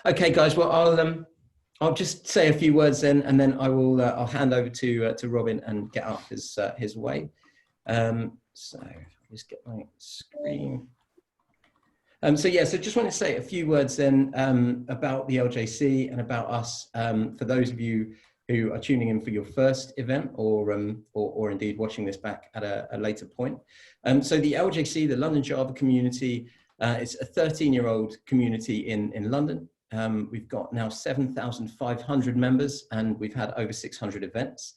Okay, guys. Well, I'll just say a few words then, and then I'll hand over to Robin and get up his way. So I'll just get my screen. So just want to say a few words then about the LJC and about us for those of you who are tuning in for your first event or indeed watching this back at a later point. So the LJC, the London Java community, it's a 13-year-old community in London. We've got now 7,500 members and we've had over 600 events.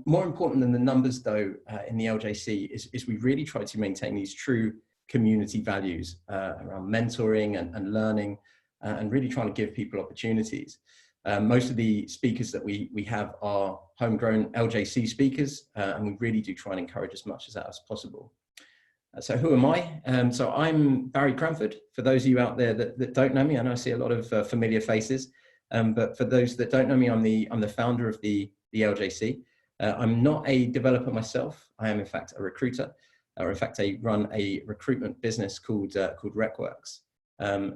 More important than the numbers though in the LJC is we really try to maintain these true community values around mentoring and learning and really trying to give people opportunities. Most of the speakers that we have are homegrown LJC speakers, and we really do try and encourage as much of that as possible. So who am I? So I'm Barry Cranford. For those of you out there that don't know me, I know I see a lot of familiar faces, but for those that don't know me, I'm the founder of the LJC. I'm not a developer myself. I am in fact a recruiter, or in fact I run a recruitment business called RecWorks.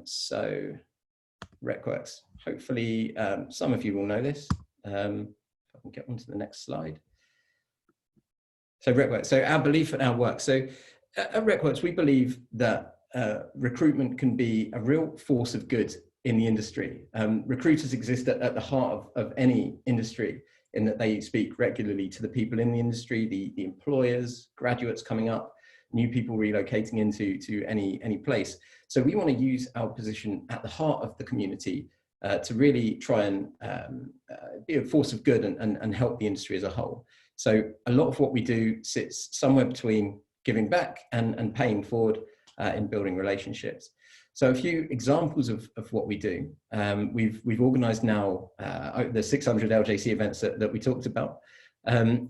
So RecWorks, hopefully some of you will know this. If I can get on to the next slide. So RecWorks, so our belief and our work. So at RecWorks, we believe that recruitment can be a real force of good in the industry. Recruiters exist at the heart of any industry in that they speak regularly to the people in the industry, the employers, graduates coming up, new people relocating into any place. So we want to use our position at the heart of the community to really try and be a force of good and help the industry as a whole. So a lot of what we do sits somewhere between giving back and paying forward in building relationships. So a few examples of what we do. We've organized now the 600 LJC events that we talked about.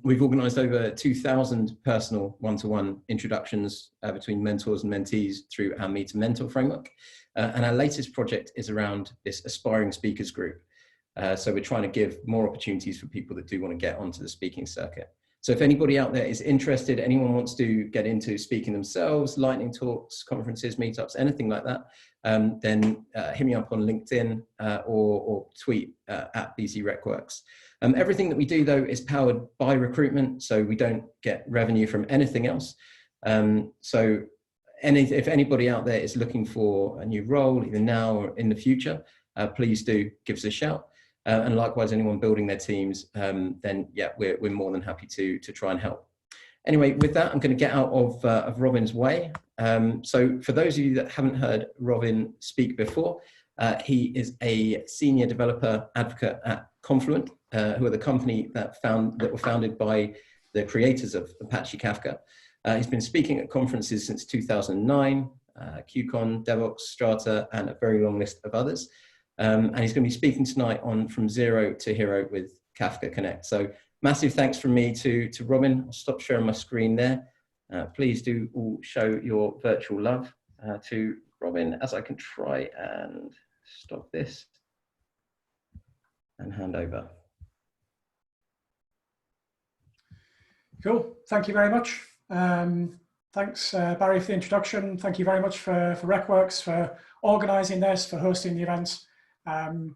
We've organized over 2,000 personal one-to-one introductions between mentors and mentees through our Meet and Mentor framework. And our latest project is around this aspiring speakers group. So we're trying to give more opportunities for people that do want to get onto the speaking circuit. So if anybody out there is interested, anyone wants to get into speaking themselves, lightning talks, conferences, meetups, anything like that, then hit me up on LinkedIn or tweet at BC RecWorks. Everything that we do though is powered by recruitment, so we don't get revenue from anything else. So if anybody out there is looking for a new role, either now or in the future, please do give us a shout. And likewise, anyone building their teams, then yeah, we're more than happy to try and help. Anyway, with that, I'm going to get out of Robin's way. So for those of you that haven't heard Robin speak before, he is a senior developer advocate at Confluent, who are the company that were founded by the creators of Apache Kafka. He's been speaking at conferences since 2009, QCon, DevOps, Strata, and a very long list of others. And he's going to be speaking tonight on From Zero to Hero with Kafka Connect. So massive thanks from me to Robin. I'll stop sharing my screen there. Please do all show your virtual love to Robin as I can try and stop this and hand over. Cool. Thank you very much. Thanks, Barry, for the introduction. Thank you very much for RecWorks for organising this, for hosting the event.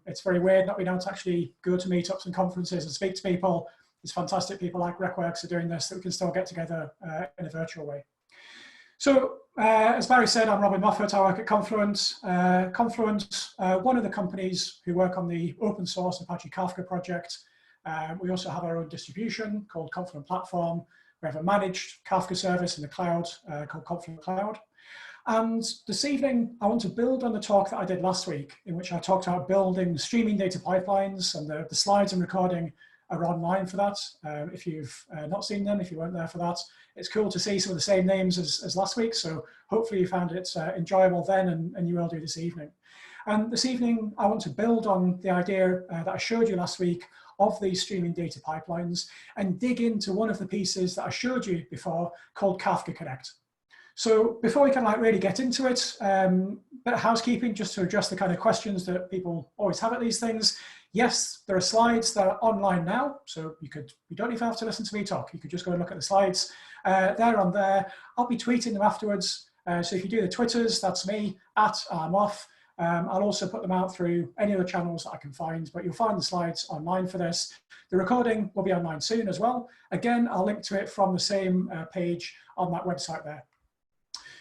It's very weird not being able to actually go to meetups and conferences and speak to people. It's fantastic people like RecWorks are doing this, that we can still get together in a virtual way. So, as Barry said, I'm Robin Moffatt. I work at Confluent. Confluent, one of the companies who work on the open source Apache Kafka project. We also have our own distribution called Confluent Platform. We have a managed Kafka service in the cloud called Confluent Cloud. And this evening, I want to build on the talk that I did last week, in which I talked about building streaming data pipelines, and the slides and recording are online for that. If you've not seen them, if you weren't there for that, it's cool to see some of the same names as last week. So hopefully you found it enjoyable then, and you will do this evening. And this evening, I want to build on the idea that I showed you last week of these streaming data pipelines and dig into one of the pieces that I showed you before called Kafka Connect. So before we can really get into it, a bit of housekeeping just to address the kind of questions that people always have at these things. Yes, there are slides that are online now, so you don't even have to listen to me talk. You could just go and look at the slides. They're on there. I'll be tweeting them afterwards. So if you do the Twitters, that's me, @I'mOff. I'll also put them out through any other channels that I can find, but you'll find the slides online for this. The recording will be online soon as well. Again, I'll link to it from the same page on that website there.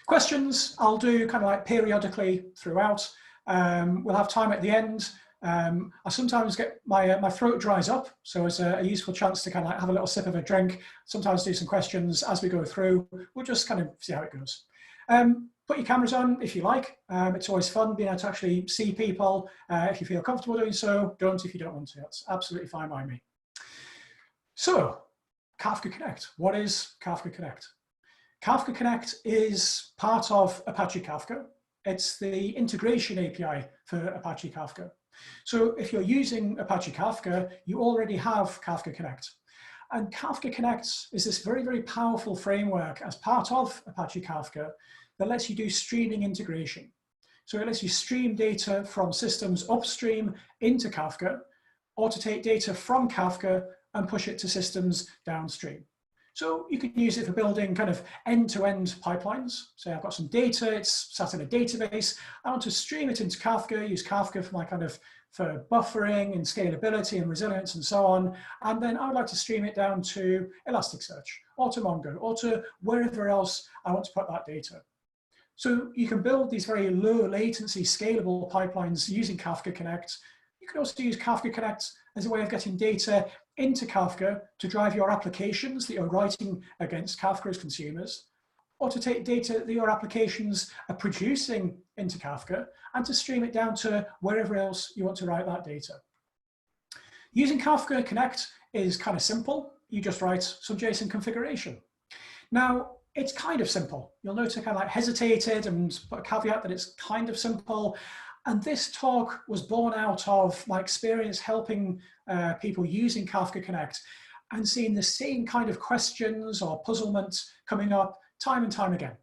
Questions, I'll do kind of like periodically throughout. We'll have time at the end. I sometimes get my throat dries up, so it's a useful chance to kind of like have a little sip of a drink, sometimes do some questions as we go through. We'll just kind of see how it goes. Put your cameras on if you like. It's always fun being able to actually see people. If you feel comfortable doing so, don't if you don't want to. That's absolutely fine by me. So, Kafka Connect. What is Kafka Connect? Kafka Connect is part of Apache Kafka. It's the integration API for Apache Kafka. So if you're using Apache Kafka, you already have Kafka Connect. And Kafka Connect is this very, very powerful framework as part of Apache Kafka that lets you do streaming integration. So it lets you stream data from systems upstream into Kafka, or to take data from Kafka and push it to systems downstream. So you can use it for building kind of end-to-end pipelines. So I've got some data, it's sat in a database. I want to stream it into Kafka, use Kafka for my for buffering and scalability and resilience and so on. And then I would like to stream it down to Elasticsearch or to Mongo or to wherever else I want to put that data. So you can build these very low latency scalable pipelines using Kafka Connect. You can also use Kafka Connect as a way of getting data into Kafka to drive your applications that you're writing against Kafka as consumers, or to take data that your applications are producing into Kafka and to stream it down to wherever else you want to write that data. Using Kafka Connect is kind of simple. You just write some JSON configuration. Now, it's kind of simple. You'll notice I kind of like hesitated and put a caveat that it's kind of simple. And this talk was born out of my experience helping people using Kafka Connect and seeing the same kind of questions or puzzlements coming up time and time again.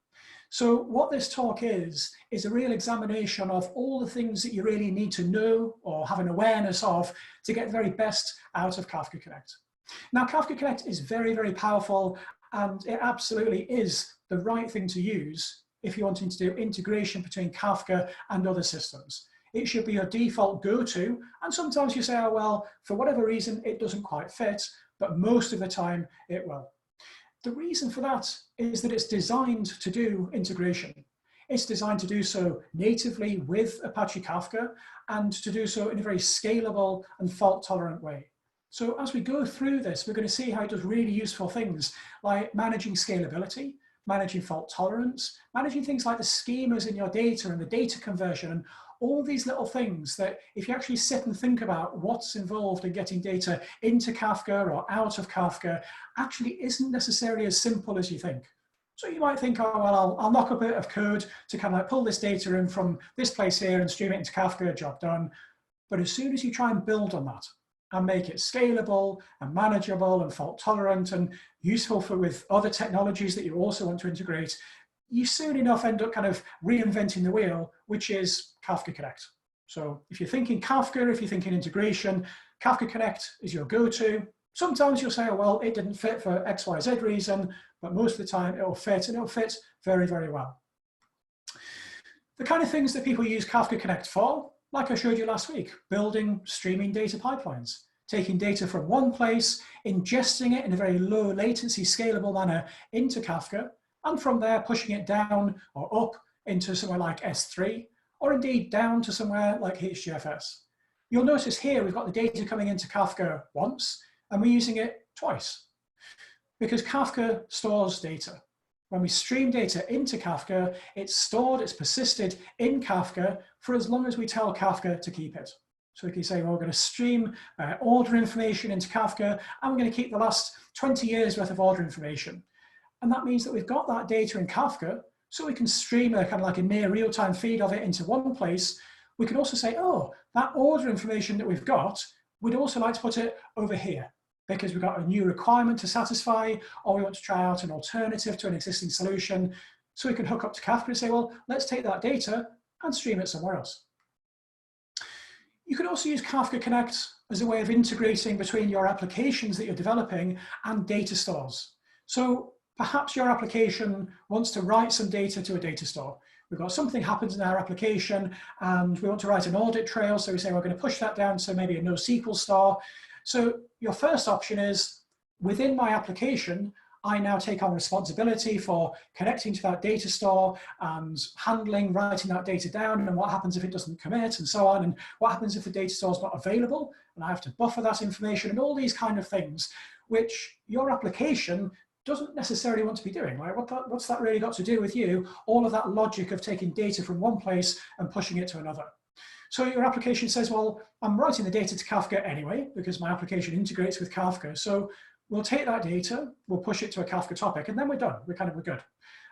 So what this talk is a real examination of all the things that you really need to know or have an awareness of to get the very best out of Kafka Connect. Now, Kafka Connect is very, very powerful, and it absolutely is the right thing to use if you're wanting to do integration between Kafka and other systems. It should be your default go-to, and sometimes you say, oh, well, for whatever reason, it doesn't quite fit, but most of the time it will. The reason for that is that it's designed to do integration. It's designed to do so natively with Apache Kafka and to do so in a very scalable and fault-tolerant way. So as we go through this, we're going to see how it does really useful things like managing scalability, managing fault tolerance, managing things like the schemas in your data and the data conversion, and all these little things that if you actually sit and think about what's involved in getting data into Kafka or out of Kafka actually isn't necessarily as simple as you think. So you might think, oh, well, I'll knock up a bit of code to kind of like pull this data in from this place here and stream it into Kafka, job done. But as soon as you try and build on that and make it scalable and manageable and fault tolerant and useful with other technologies that you also want to integrate, you soon enough end up kind of reinventing the wheel, which is Kafka Connect. So if you're thinking Kafka, if you're thinking integration, Kafka Connect is your go-to. Sometimes you'll say, oh, well, it didn't fit for X, Y, Z reason, but most of the time it'll fit, and it'll fit very, very well. The kind of things that people use Kafka Connect for, like I showed you last week, building streaming data pipelines, taking data from one place, ingesting it in a very low latency scalable manner into Kafka, and from there pushing it down or up into somewhere like S3, or indeed down to somewhere like HDFS. You'll notice here we've got the data coming into Kafka once, and we're using it twice, because Kafka stores data. When we stream data into Kafka, it's stored, it's persisted in Kafka for as long as we tell Kafka to keep it. So we can say, well, we're going to stream order information into Kafka, and we're going to keep the last 20 years worth of order information. And that means that we've got that data in Kafka, so we can stream a kind of like a near real-time feed of it into one place. We can also say, oh, that order information that we've got, we'd also like to put it over here, because we've got a new requirement to satisfy, or we want to try out an alternative to an existing solution. So we can hook up to Kafka and say, well, let's take that data and stream it somewhere else. You can also use Kafka Connect as a way of integrating between your applications that you're developing and data stores. So perhaps your application wants to write some data to a data store. we've got something happens in our application and we want to write an audit trail. So we say we're going to push that down to maybe a NoSQL store. So your first option is, within my application, I now take on responsibility for connecting to that data store and handling, writing that data down, and what happens if it doesn't commit and so on, and what happens if the data store is not available, and I have to buffer that information, and all these kind of things, which your application doesn't necessarily want to be doing, right? What's that really got to do with you? All of that logic of taking data from one place and pushing it to another. So your application says, well, I'm writing the data to Kafka anyway, because my application integrates with Kafka. So we'll take that data, we'll push it to a Kafka topic, and then we're done. We're good.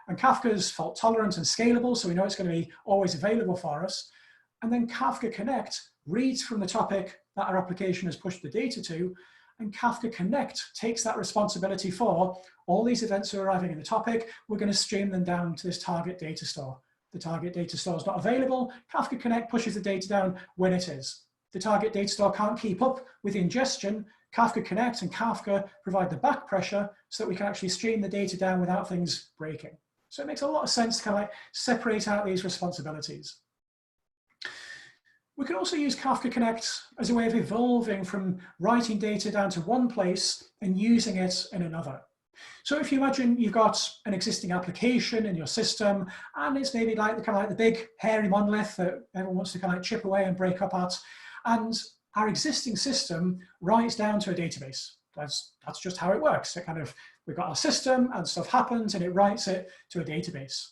And Kafka's fault tolerant and scalable, so we know it's going to be always available for us. And then Kafka Connect reads from the topic that our application has pushed the data to, and Kafka Connect takes that responsibility for all these events are arriving in the topic. We're going to stream them down to this target data store. The target data store is not available. Kafka Connect pushes the data down when it is. The target data store can't keep up with ingestion. Kafka Connect and Kafka provide the back pressure so that we can actually stream the data down without things breaking. So it makes a lot of sense to kind of like separate out these responsibilities. We can also use Kafka Connect as a way of evolving from writing data down to one place and using it in another. So if you imagine you've got an existing application in your system, and it's maybe like the big hairy monolith that everyone wants to kind of like chip away and break up at, and our existing system writes down to a database. That's just how it works. We've got our system and stuff happens and it writes it to a database.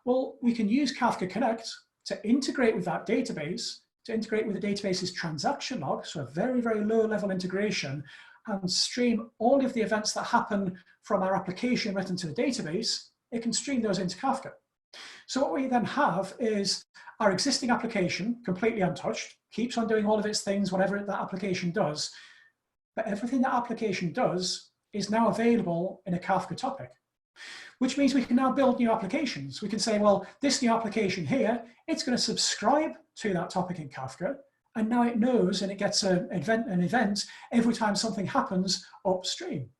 Well, we can use Kafka Connect to integrate with that database, to integrate with the database's transaction log, so a very, very low level integration, and stream all of the events that happen from our application written to the database. It can stream those into Kafka. So what we then have is our existing application, completely untouched, keeps on doing all of its things, whatever that application does, but everything that application does is now available in a Kafka topic, which means we can now build new applications. We can say, well, this new application here, it's going to subscribe to that topic in Kafka, and now it knows and it gets an event every time something happens upstream.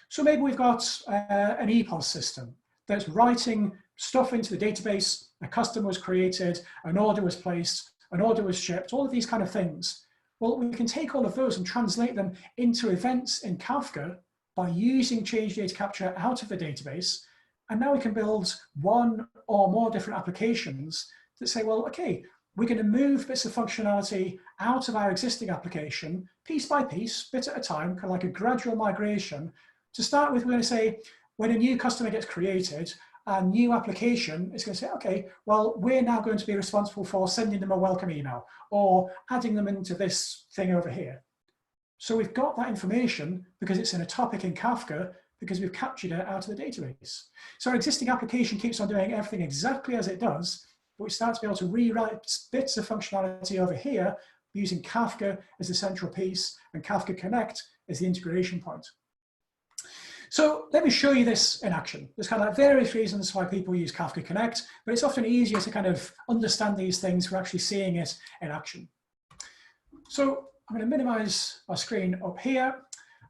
So maybe we've got an EPOS system that's writing stuff into the database, a custom was created, an order was placed, an order was shipped, all of these kind of things. Well, we can take all of those and translate them into events in Kafka by using change data capture out of the database. And now we can build one or more different applications that say, well, okay, we're going to move bits of functionality out of our existing application, piece by piece, bit at a time, kind of like a gradual migration. To start with, we're going to say, when a new customer gets created, a new application is going to say, okay, well, we're now going to be responsible for sending them a welcome email or adding them into this thing over here. So we've got that information because it's in a topic in Kafka, because we've captured it out of the database. So our existing application keeps on doing everything exactly as it does, but we start to be able to rewrite bits of functionality over here using Kafka as the central piece and Kafka Connect as the integration point. So let me show you this in action. There's kind of like various reasons why people use Kafka Connect, but it's often easier to kind of understand these things for actually seeing it in action. So I'm going to minimize our screen up here,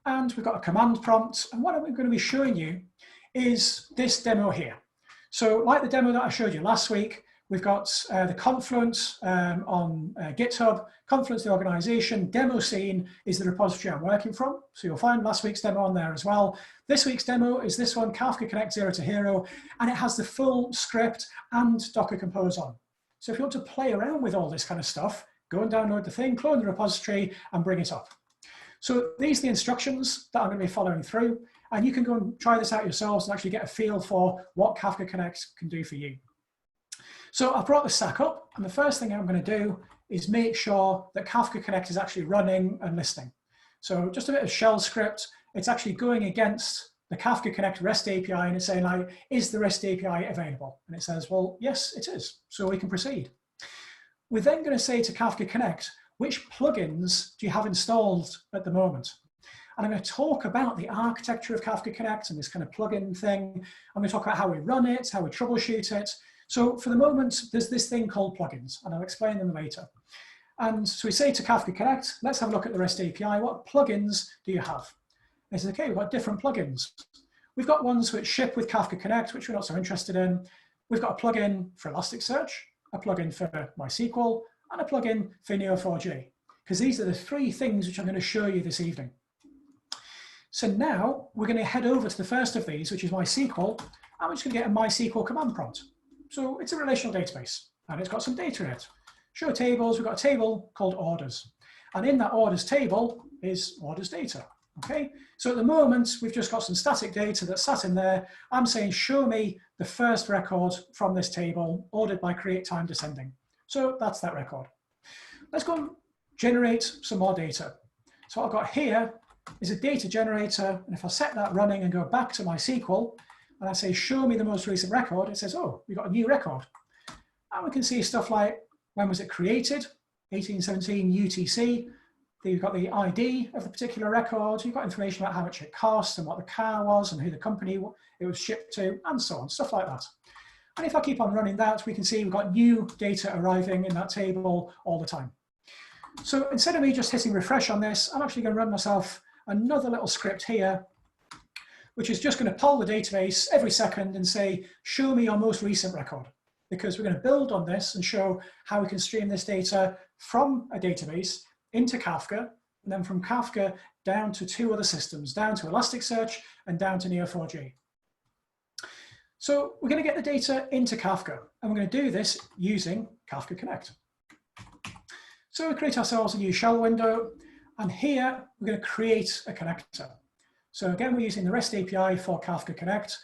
and we've got a command prompt. And what I'm going to be showing you is this demo here. So like the demo that I showed you last week, we've got the Confluence on GitHub, Confluence the organization, demo scene is the repository I'm working from. So you'll find last week's demo on there as well. This week's demo is this one, Kafka Connect 0 to Hero, and it has the full script and Docker Compose on. So if you want to play around with all this kind of stuff, go and download the thing, clone the repository, and bring it up. So these are the instructions that I'm going to be following through, and you can go and try this out yourselves and actually get a feel for what Kafka Connect can do for you. So I've brought the stack up, and the first thing I'm going to do is make sure that Kafka Connect is actually running and listening. So just a bit of shell script. It's actually going against the Kafka Connect REST API, and it's saying, like, is the REST API available? And it says, well, yes, it is. So we can proceed. We're then going to say to Kafka Connect, which plugins do you have installed at the moment? And I'm going to talk about the architecture of Kafka Connect and this kind of plugin thing. I'm going to talk about how we run it, how we troubleshoot it. So for the moment, there's this thing called plugins, and I'll explain them later. And so we say to Kafka Connect, let's have a look at the REST API. What plugins do you have? And it says, okay, we've got different plugins. We've got ones which ship with Kafka Connect, which we're not so interested in. we've got a plugin for Elasticsearch, a plugin for MySQL, and a plugin for Neo4j, because these are the three things which I'm going to show you this evening. So now we're going to head over to the first of these, which is MySQL, and we're just going to get a MySQL command prompt. So it's a relational database, and it's got some data in it. Show tables, we've got a table called orders. And in that orders table is orders data, okay? So at the moment, we've just got some static data that's sat in there. I'm saying, show me the first record from this table, ordered by create time descending. So that's that record. Let's go and generate some more data. So what I've got here is a data generator, and if I set that running and go back to MySQL, and I say, show me the most recent record, it says, oh, we've got a new record. And we can see stuff like, when was it created? 1817 UTC. You've got the ID of the particular record. You've got information about how much it cost and what the car was and who the company it was shipped to, and so on, stuff like that. And if I keep on running that, we can see we've got new data arriving in that table all the time. So instead of me just hitting refresh on this, I'm actually going to run myself another little script here, which is just going to poll the database every second and say, show me your most recent record. Because we're going to build on this and show how we can stream this data from a database into Kafka, and then from Kafka down to two other systems, down to Elasticsearch and down to Neo4j. So we're going to get the data into Kafka, and we're going to do this using Kafka Connect. So we create ourselves a new shell window, and here we're going to create a connector. So again, we're using the REST API for Kafka Connect.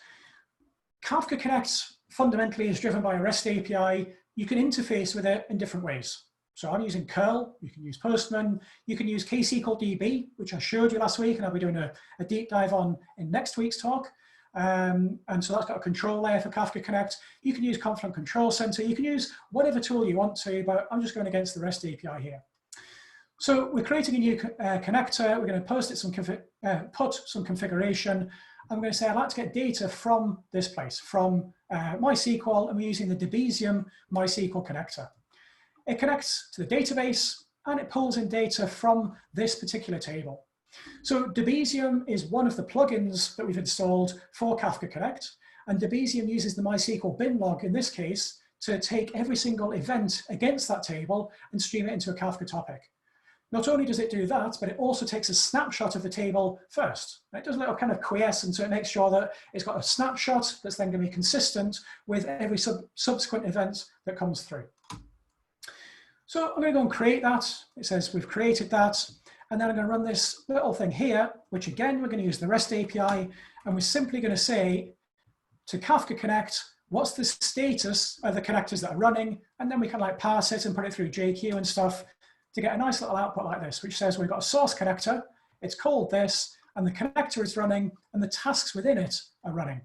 Kafka Connect fundamentally is driven by a REST API. You can interface with it in different ways. So I'm using curl, you can use Postman, you can use KSQLDB, which I showed you last week, and I'll be doing a deep dive on in next week's talk. And so that's got a control layer for Kafka Connect. You can use Confluent Control Center, you can use whatever tool you want to, but I'm just going against the REST API here. So we're creating a new connector, we're going to post it put some configuration. I'm going to say I'd like to get data from this place, from MySQL, and we're using the Debezium MySQL connector. It connects to the database, and it pulls in data from this particular table. So Debezium is one of the plugins that we've installed for Kafka Connect, and Debezium uses the MySQL bin log, in this case, to take every single event against that table and stream it into a Kafka topic. Not only does it do that, but it also takes a snapshot of the table first. It does a little kind of quiescence, so it makes sure that it's got a snapshot that's then going to be consistent with every subsequent event that comes through. So I'm going to go and create that. It says we've created that. And then I'm going to run this little thing here, which again, we're going to use the REST API. And we're simply going to say to Kafka Connect, what's the status of the connectors that are running? And then we can like parse it and put it through JQ and stuff to get a nice little output like this, which says we've got a source connector, it's called this, and the connector is running, and the tasks within it are running.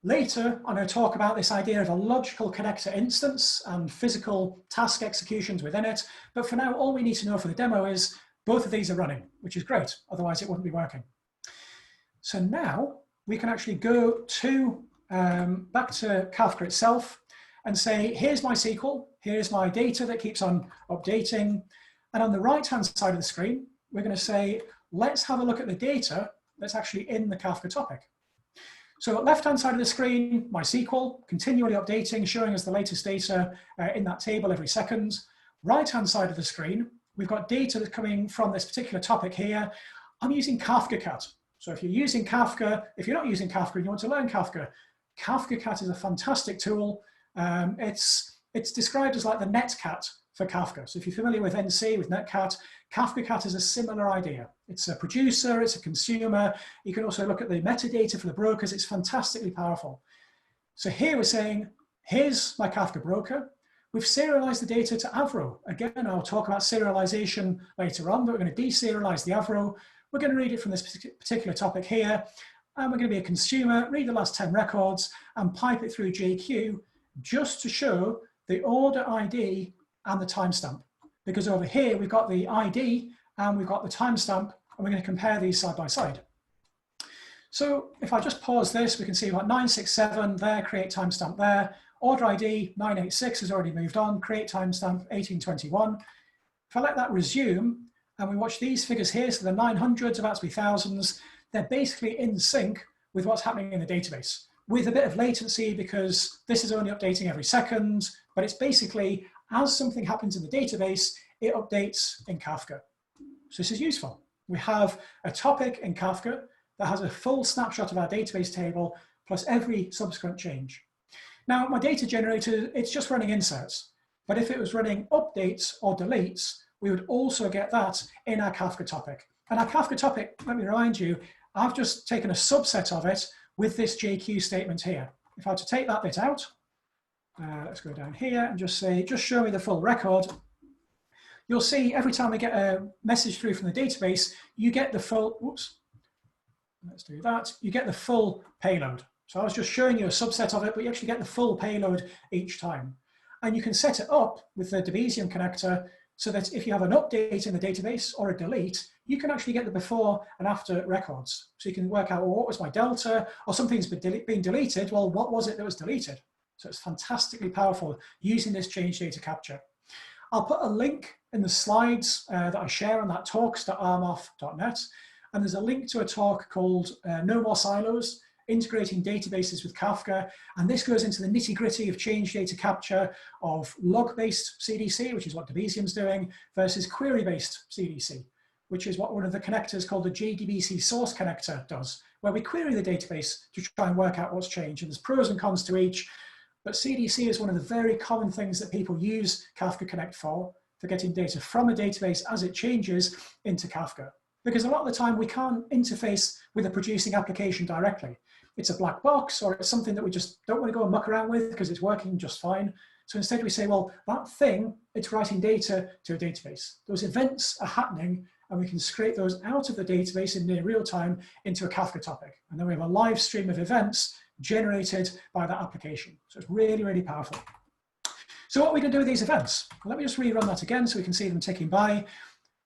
Later, I'm going to talk about this idea of a logical connector instance and physical task executions within it. But for now, all we need to know for the demo is both of these are running, which is great. Otherwise, it wouldn't be working. So now we can actually go to back to Kafka itself and say, here's my SQL, here's my data that keeps on updating. And on the right-hand side of the screen, we're going to say, let's have a look at the data that's actually in the Kafka topic. So left-hand side of the screen, MySQL, continually updating, showing us the latest data in that table every second. Right-hand side of the screen, we've got data that's coming from this particular topic here. I'm using Kafka Cat. So if you're using Kafka, if you're not using Kafka and you want to learn Kafka, Kafka Cat is a fantastic tool. It's described as like the netcat for Kafka. So if you're familiar with NC, with netcat, Kafka Cat is a similar idea. It's a producer, it's a consumer. You can also look at the metadata for the brokers. It's fantastically powerful. So here we're saying, here's my Kafka broker. We've serialized the data to Avro. Again, I'll talk about serialization later on, but we're going to deserialize the Avro. We're going to read it from this particular topic here. And we're going to be a consumer, read the last 10 records and pipe it through JQ just to show the order ID and the timestamp. Because over here, we've got the ID and we've got the timestamp, and we're going to compare these side by side. So if I just pause this, we can see we've got 967 there, create timestamp there. Order ID 986 has already moved on, create timestamp 1821. If I let that resume and we watch these figures here, so the 900s about to be thousands, they're basically in sync with what's happening in the database. with a bit of latency because this is only updating every second, but it's basically as something happens in the database, it updates in Kafka. So this is useful. We have a topic in Kafka that has a full snapshot of our database table plus every subsequent change. Now, my data generator, it's just running inserts, but if it was running updates or deletes, we would also get that in our Kafka topic. And our Kafka topic, let me remind you, I've just taken a subset of it with this JQ statement here. If I were to take that bit out, let's go down here and just say, just show me the full record. You'll see every time we get a message through from the database, you get the full, whoops, let's do that. You get the full payload. So I was just showing you a subset of it, but you actually get the full payload each time. And you can set it up with the Debezium connector so that if you have an update in the database or a delete, you can actually get the before and after records. So you can work out, well, what was my delta, or something's been deleted, well, what was it that was deleted? So it's fantastically powerful using this change data capture. I'll put a link in the slides that I share on that talks.armoff.net. And there's a link to a talk called No More Silos, Integrating Databases with Kafka. And this goes into the nitty gritty of change data capture of log-based CDC, which is what Debezium's doing, versus query-based CDC, which is what one of the connectors called the JDBC source connector does, where we query the database to try and work out what's changed. And there's pros and cons to each, but CDC is one of the very common things that people use Kafka Connect for getting data from a database as it changes into Kafka. Because a lot of the time we can't interface with a producing application directly. It's a black box, or it's something that we just don't want to go and muck around with because it's working just fine. So instead we say, well, that thing, it's writing data to a database. Those events are happening, and we can scrape those out of the database in near real time into a Kafka topic. And then we have a live stream of events generated by that application. So it's really, really powerful. So what are we going to do with these events? Well, let me just rerun that again so we can see them ticking by.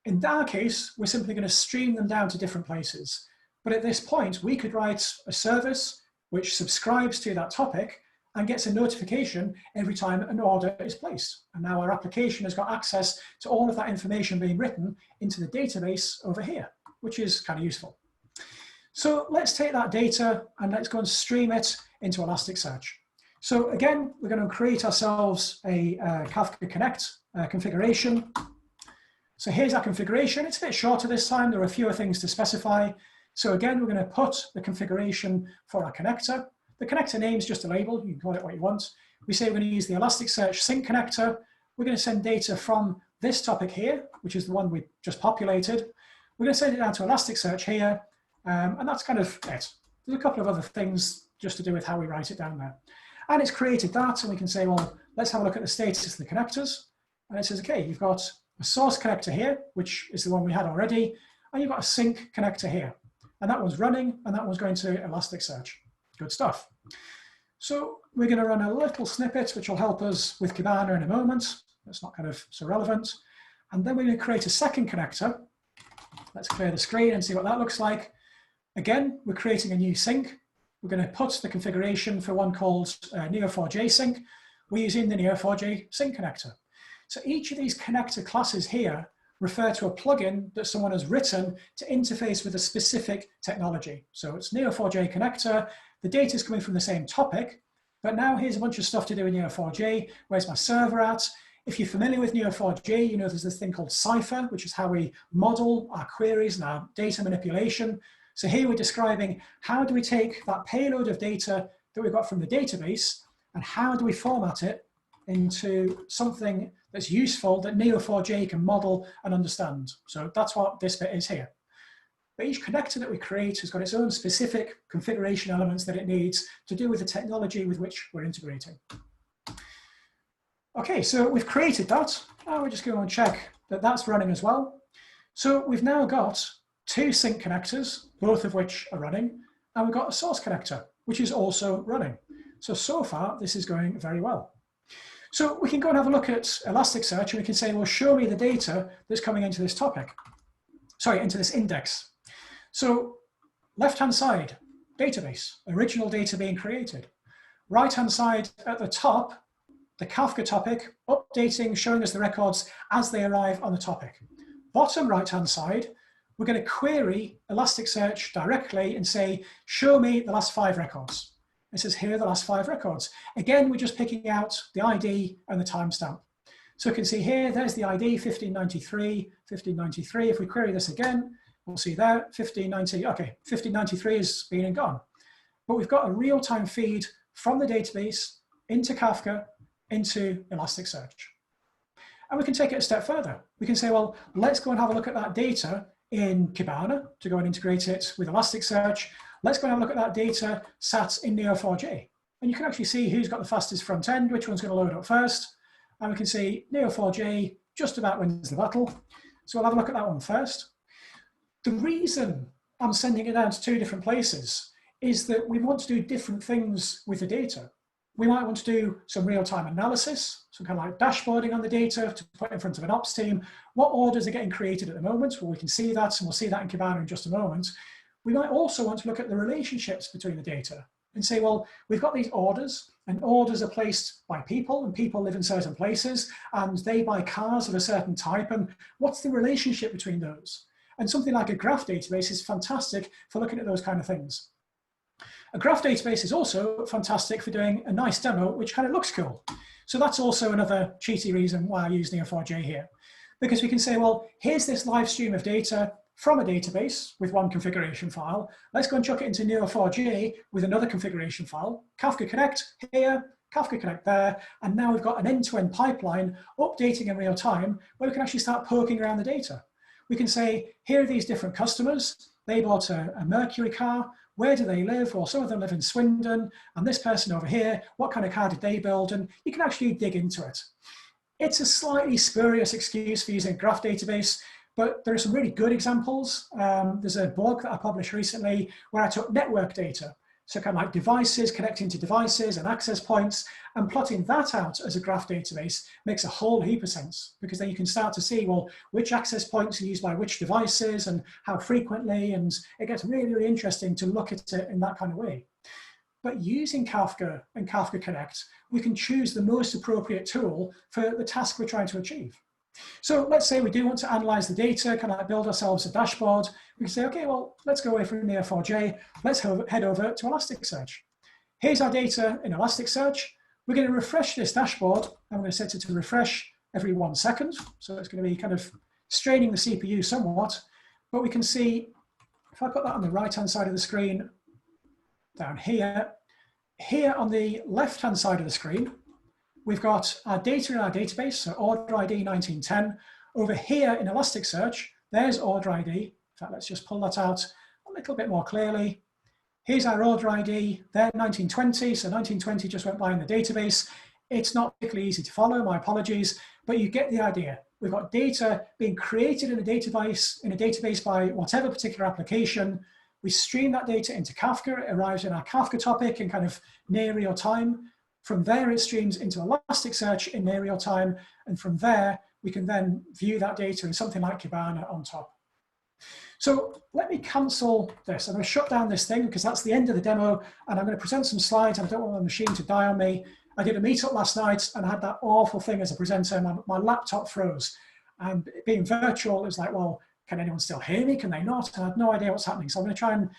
In our case, we're simply going to stream them down to different places. But at this point, we could write a service which subscribes to that topic and gets a notification every time an order is placed. And now our application has got access to all of that information being written into the database over here, which is kind of useful. So let's take that data and let's go and stream it into Elasticsearch. So again, we're going to create ourselves a Kafka Connect configuration. So here's our configuration. It's a bit shorter this time. There are fewer things to specify. So again, we're going to put the configuration for our connector. The connector name is just a label. You can call it what you want. We say we're going to use the Elasticsearch sync connector. We're going to send data from this topic here, which is the one we just populated. We're going to send it down to Elasticsearch here. And that's kind of it. There's a couple of other things just to do with how we write it down there. And it's created that, and we can say, well, let's have a look at the status of the connectors. And it says, okay, you've got a source connector here, which is the one we had already, and you've got a sync connector here. And that one's running, and that one's going to Elasticsearch. Good stuff. So we're going to run a little snippet, which will help us with Kibana in a moment. That's not kind of so relevant. And then we're going to create a second connector. Let's clear the screen and see what that looks like. Again, we're creating a new sync. We're going to put the configuration for one called Neo4j sync. We're using the Neo4j sync connector. So each of these connector classes here refer to a plugin that someone has written to interface with a specific technology. So it's Neo4j connector. The data is coming from the same topic, but now here's a bunch of stuff to do in Neo4j. Where's my server at? If you're familiar with Neo4j, you know there's this thing called Cypher, which is how we model our queries and our data manipulation. So here we're describing how do we take that payload of data that we've got from the database and how do we format it into something that's useful that Neo4j can model and understand. So that's what this bit is here. But each connector that we create has got its own specific configuration elements that it needs to do with the technology with which we're integrating. Okay, so we've created that. Now we're just going to check that that's running as well. So we've now got two sync connectors, both of which are running, and we've got a source connector, which is also running. So far, this is going very well. So we can go and have a look at Elasticsearch, and we can say, well, show me the data that's coming into this topic. Sorry, into this index. So left-hand side, database, original data being created. Right-hand side at the top, the Kafka topic, updating, showing us the records as they arrive on the topic. Bottom right-hand side, we're going to query Elasticsearch directly and say, show me the last 5 records. It says here are the last 5 records. Again, we're just picking out the ID and the timestamp. So we can see here, there's the ID 1593, 1593. If we query this again, we'll see there 1590. Okay, 1593 is been and gone. But we've got a real-time feed from the database into Kafka, into Elasticsearch. And we can take it a step further. We can say, well, let's go and have a look at that data in Kibana to go and integrate it with Elasticsearch. Let's go and have a look at that data sat in Neo4j. And you can actually see who's got the fastest front end, which one's going to load up first. And we can see Neo4j just about wins the battle. So we'll have a look at that one first. The reason I'm sending it down to 2 different places is that we want to do different things with the data. We might want to do some real-time analysis, some kind of like dashboarding on the data to put in front of an ops team. What orders are getting created at the moment? Well, we can see that, and we'll see that in Kibana in just a moment. We might also want to look at the relationships between the data and say, well, we've got these orders, and orders are placed by people, and people live in certain places, and they buy cars of a certain type, and what's the relationship between those? And something like a graph database is fantastic for looking at those kind of things. A graph database is also fantastic for doing a nice demo, which kind of looks cool. So that's also another cheaty reason why I use Neo4j here. Because we can say, well, here's this live stream of data from a database with one configuration file. Let's go and chuck it into Neo4j with another configuration file. Kafka Connect here, Kafka Connect there, and now we've got an end-to-end pipeline updating in real time where we can actually start poking around the data. We can say, here are these different customers. They bought a Mercury car. Where do they live? Well, some of them live in Swindon, and this person over here, what kind of car did they build? And you can actually dig into it. It's a slightly spurious excuse for using a graph database, but there are some really good examples. There's a blog that I published recently where I took network data, so kind of like devices connecting to devices and access points, and plotting that out as a graph database makes a whole heap of sense, because then you can start to see, well, which access points are used by which devices and how frequently, and it gets really, really interesting to look at it in that kind of way. But using Kafka and Kafka Connect, we can choose the most appropriate tool for the task we're trying to achieve. So let's say we do want to analyze the data, kind of like build ourselves a dashboard. We can say, okay, well, let's go away from Neo4j. Let's head over to Elasticsearch. Here's our data in Elasticsearch. We're going to refresh this dashboard. I'm going to set it to refresh every 1 second. So it's going to be kind of straining the CPU somewhat. But we can see, if I put that on the right-hand side of the screen, down here, here on the left-hand side of the screen, we've got our data in our database, so order ID 1910. Over here in Elasticsearch, there's order ID. In fact, let's just pull that out a little bit more clearly. Here's our order ID, there 1920, so 1920 just went by in the database. It's not particularly easy to follow, my apologies, but you get the idea. We've got data being created in a database by whatever particular application. We stream that data into Kafka, it arrives in our Kafka topic in kind of near real time. From there, it streams into Elasticsearch in near real time. And from there, we can then view that data in something like Kibana on top. So let me cancel this. I'm going to shut down this thing because that's the end of the demo. And I'm going to present some slides. And I don't want my machine to die on me. I did a meetup last night and I had that awful thing as a presenter. My laptop froze. And being virtual, it's like, well, can anyone still hear me? Can they not? And I had no idea what's happening. So I'm going to try and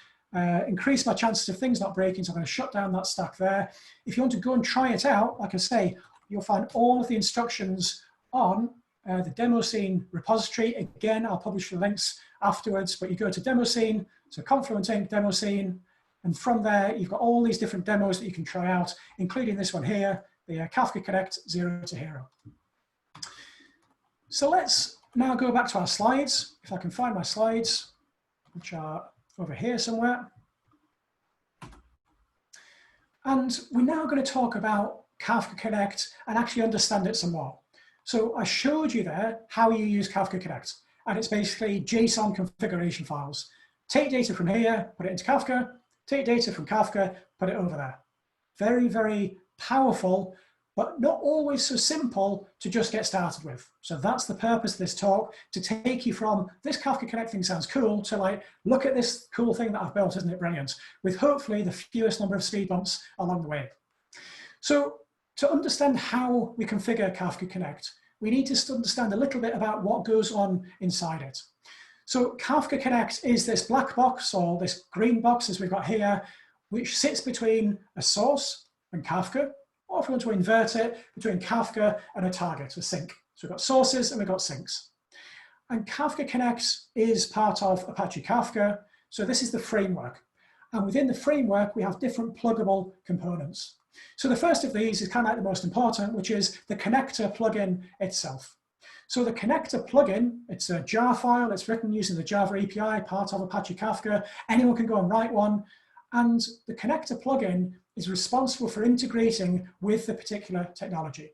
increase my chances of things not breaking. So I'm going to shut down that stack there. If you want to go and try it out, like I say, you'll find all of the instructions on the demo scene repository. Again, I'll publish the links afterwards, but you go to demo scene, so Confluent Inc. demo scene, and from there, you've got all these different demos that you can try out, including this one here, the Kafka Connect 0 to Hero. So let's now go back to our slides. If I can find my slides, which are over here somewhere. And we're now going to talk about Kafka Connect and actually understand it some more. So I showed you there how you use Kafka Connect. And it's basically JSON configuration files. Take data from here, put it into Kafka, take data from Kafka, put it over there. Very, very powerful, but not always so simple to just get started with. So that's the purpose of this talk, to take you from this Kafka Connect thing sounds cool to like, look at this cool thing that I've built, isn't it brilliant? With hopefully the fewest number of speed bumps along the way. So to understand how we configure Kafka Connect, we need to understand a little bit about what goes on inside it. So Kafka Connect is this black box or this green box as we've got here. which sits between a source and Kafka, or if we want to invert it, between Kafka and a target, a sink. So we've got sources and we've got sinks. And Kafka Connect is part of Apache Kafka. So this is the framework. And within the framework, we have different pluggable components. So the first of these is kind of like the most important, which is the connector plugin itself. So the connector plugin, it's a jar file. It's written using the Java API, part of Apache Kafka. Anyone can go and write one. And the connector plugin is responsible for integrating with the particular technology.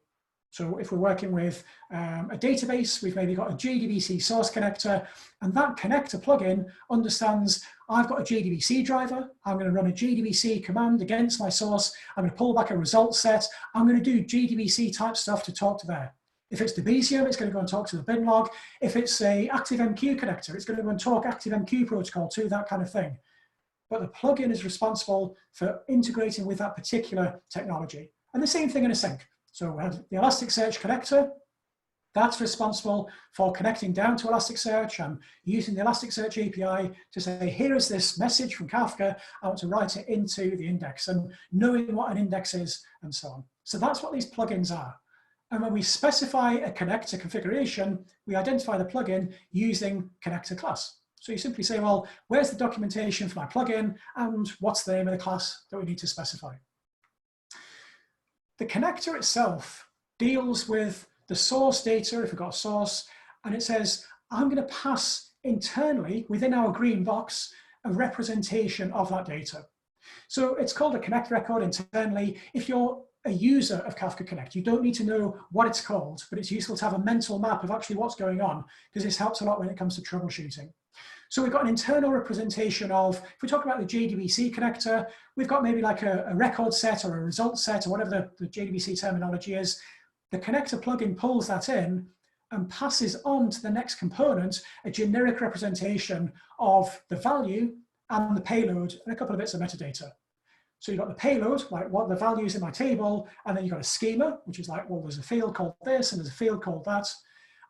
So if we're working with a database, we've maybe got a JDBC source connector, and that connector plugin understands I've got a JDBC driver, I'm going to run a JDBC command against my source, I'm going to pull back a result set, I'm going to do JDBC type stuff to talk to there. If it's Debezium, it's going to go and talk to the bin log. If it's a ActiveMQ connector, it's going to go and talk ActiveMQ protocol to that kind of thing. But the plugin is responsible for integrating with that particular technology. And the same thing in a sink. So we have the Elasticsearch connector. That's responsible for connecting down to Elasticsearch and using the Elasticsearch API to say, here is this message from Kafka, I want to write it into the index, and knowing what an index is and so on. So that's what these plugins are. And when we specify a connector configuration, we identify the plugin using connector class. So you simply say, well, where's the documentation for my plugin and what's the name of the class that we need to specify? The connector itself deals with the source data, if we've got a source, and it says, I'm going to pass internally within our green box a representation of that data. So it's called a connect record internally. If you're a user of Kafka Connect, you don't need to know what it's called, but it's useful to have a mental map of actually what's going on, because this helps a lot when it comes to troubleshooting. So we've got an internal representation of, if we talk about the JDBC connector, we've got maybe like a record set or a result set or whatever the JDBC terminology is. The connector plugin pulls that in and passes on to the next component a generic representation of the value and the payload and a couple of bits of metadata. So you've got the payload, like what the values in my table, and then you've got a schema, which is like, well, there's a field called this and there's a field called that.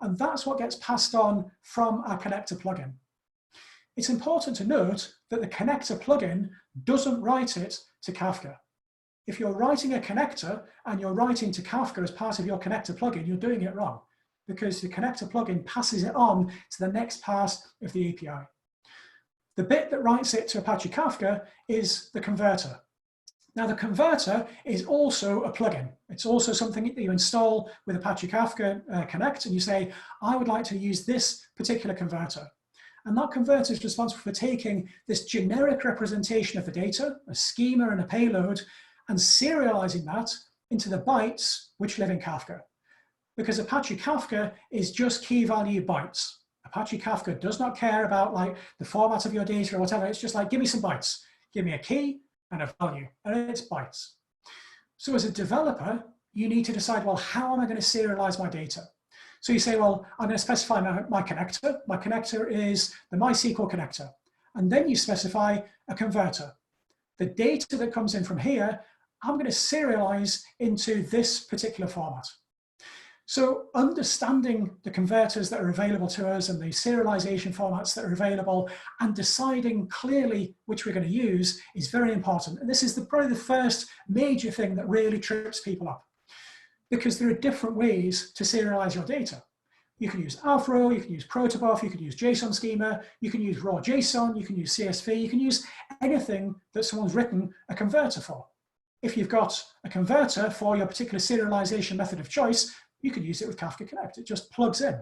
And that's what gets passed on from our connector plugin. It's important to note that the connector plugin doesn't write it to Kafka. If you're writing a connector and you're writing to Kafka as part of your connector plugin, you're doing it wrong, because the connector plugin passes it on to the next part of the API. The bit that writes it to Apache Kafka is the converter. Now, the converter is also a plugin. It's also something that you install with Apache Kafka Connect, and you say, I would like to use this particular converter. And that converter is responsible for taking this generic representation of the data, a schema and a payload, and serializing that into the bytes which live in Kafka. Because Apache Kafka is just key value bytes. Apache Kafka does not care about like the format of your data or whatever. It's just like, give me some bytes. Give me a key and a value, and it's bytes. So as a developer, you need to decide, well, how am I going to serialize my data? So you say, well, I'm going to specify my connector. My connector is the MySQL connector. And then you specify a converter. The data that comes in from here, I'm going to serialize into this particular format. So understanding the converters that are available to us and the serialization formats that are available and deciding clearly which we're going to use is very important. And this is probably the first major thing that really trips people up, because there are different ways to serialize your data. You can use Avro, you can use Protobuf, you can use JSON schema, you can use raw JSON, you can use CSV, you can use anything that someone's written a converter for. If you've got a converter for your particular serialization method of choice, you can use it with Kafka Connect. It just plugs in.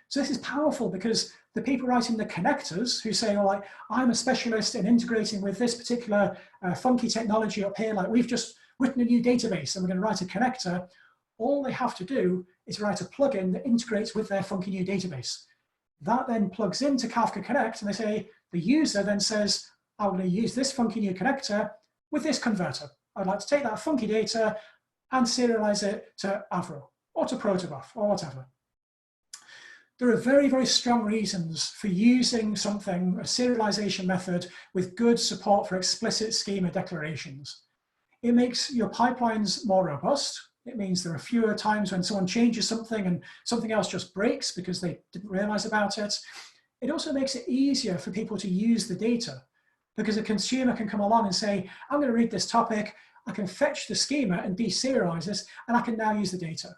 So this is powerful because the people writing the connectors who say, well, like, I'm a specialist in integrating with this particular funky technology up here, like we've just written a new database and we're going to write a connector, all they have to do is write a plugin that integrates with their funky new database. That then plugs into Kafka Connect, and they say, the user then says, I'm going to use this funky new connector with this converter. I'd like to take that funky data and serialize it to Avro or to Protobuf or whatever. There are very, very strong reasons for using something, a serialization method with good support for explicit schema declarations. It makes your pipelines more robust. It means there are fewer times when someone changes something and something else just breaks because they didn't realize about it. It also makes it easier for people to use the data. because a consumer can come along and say, I'm going to read this topic, I can fetch the schema and deserialize this, and I can now use the data.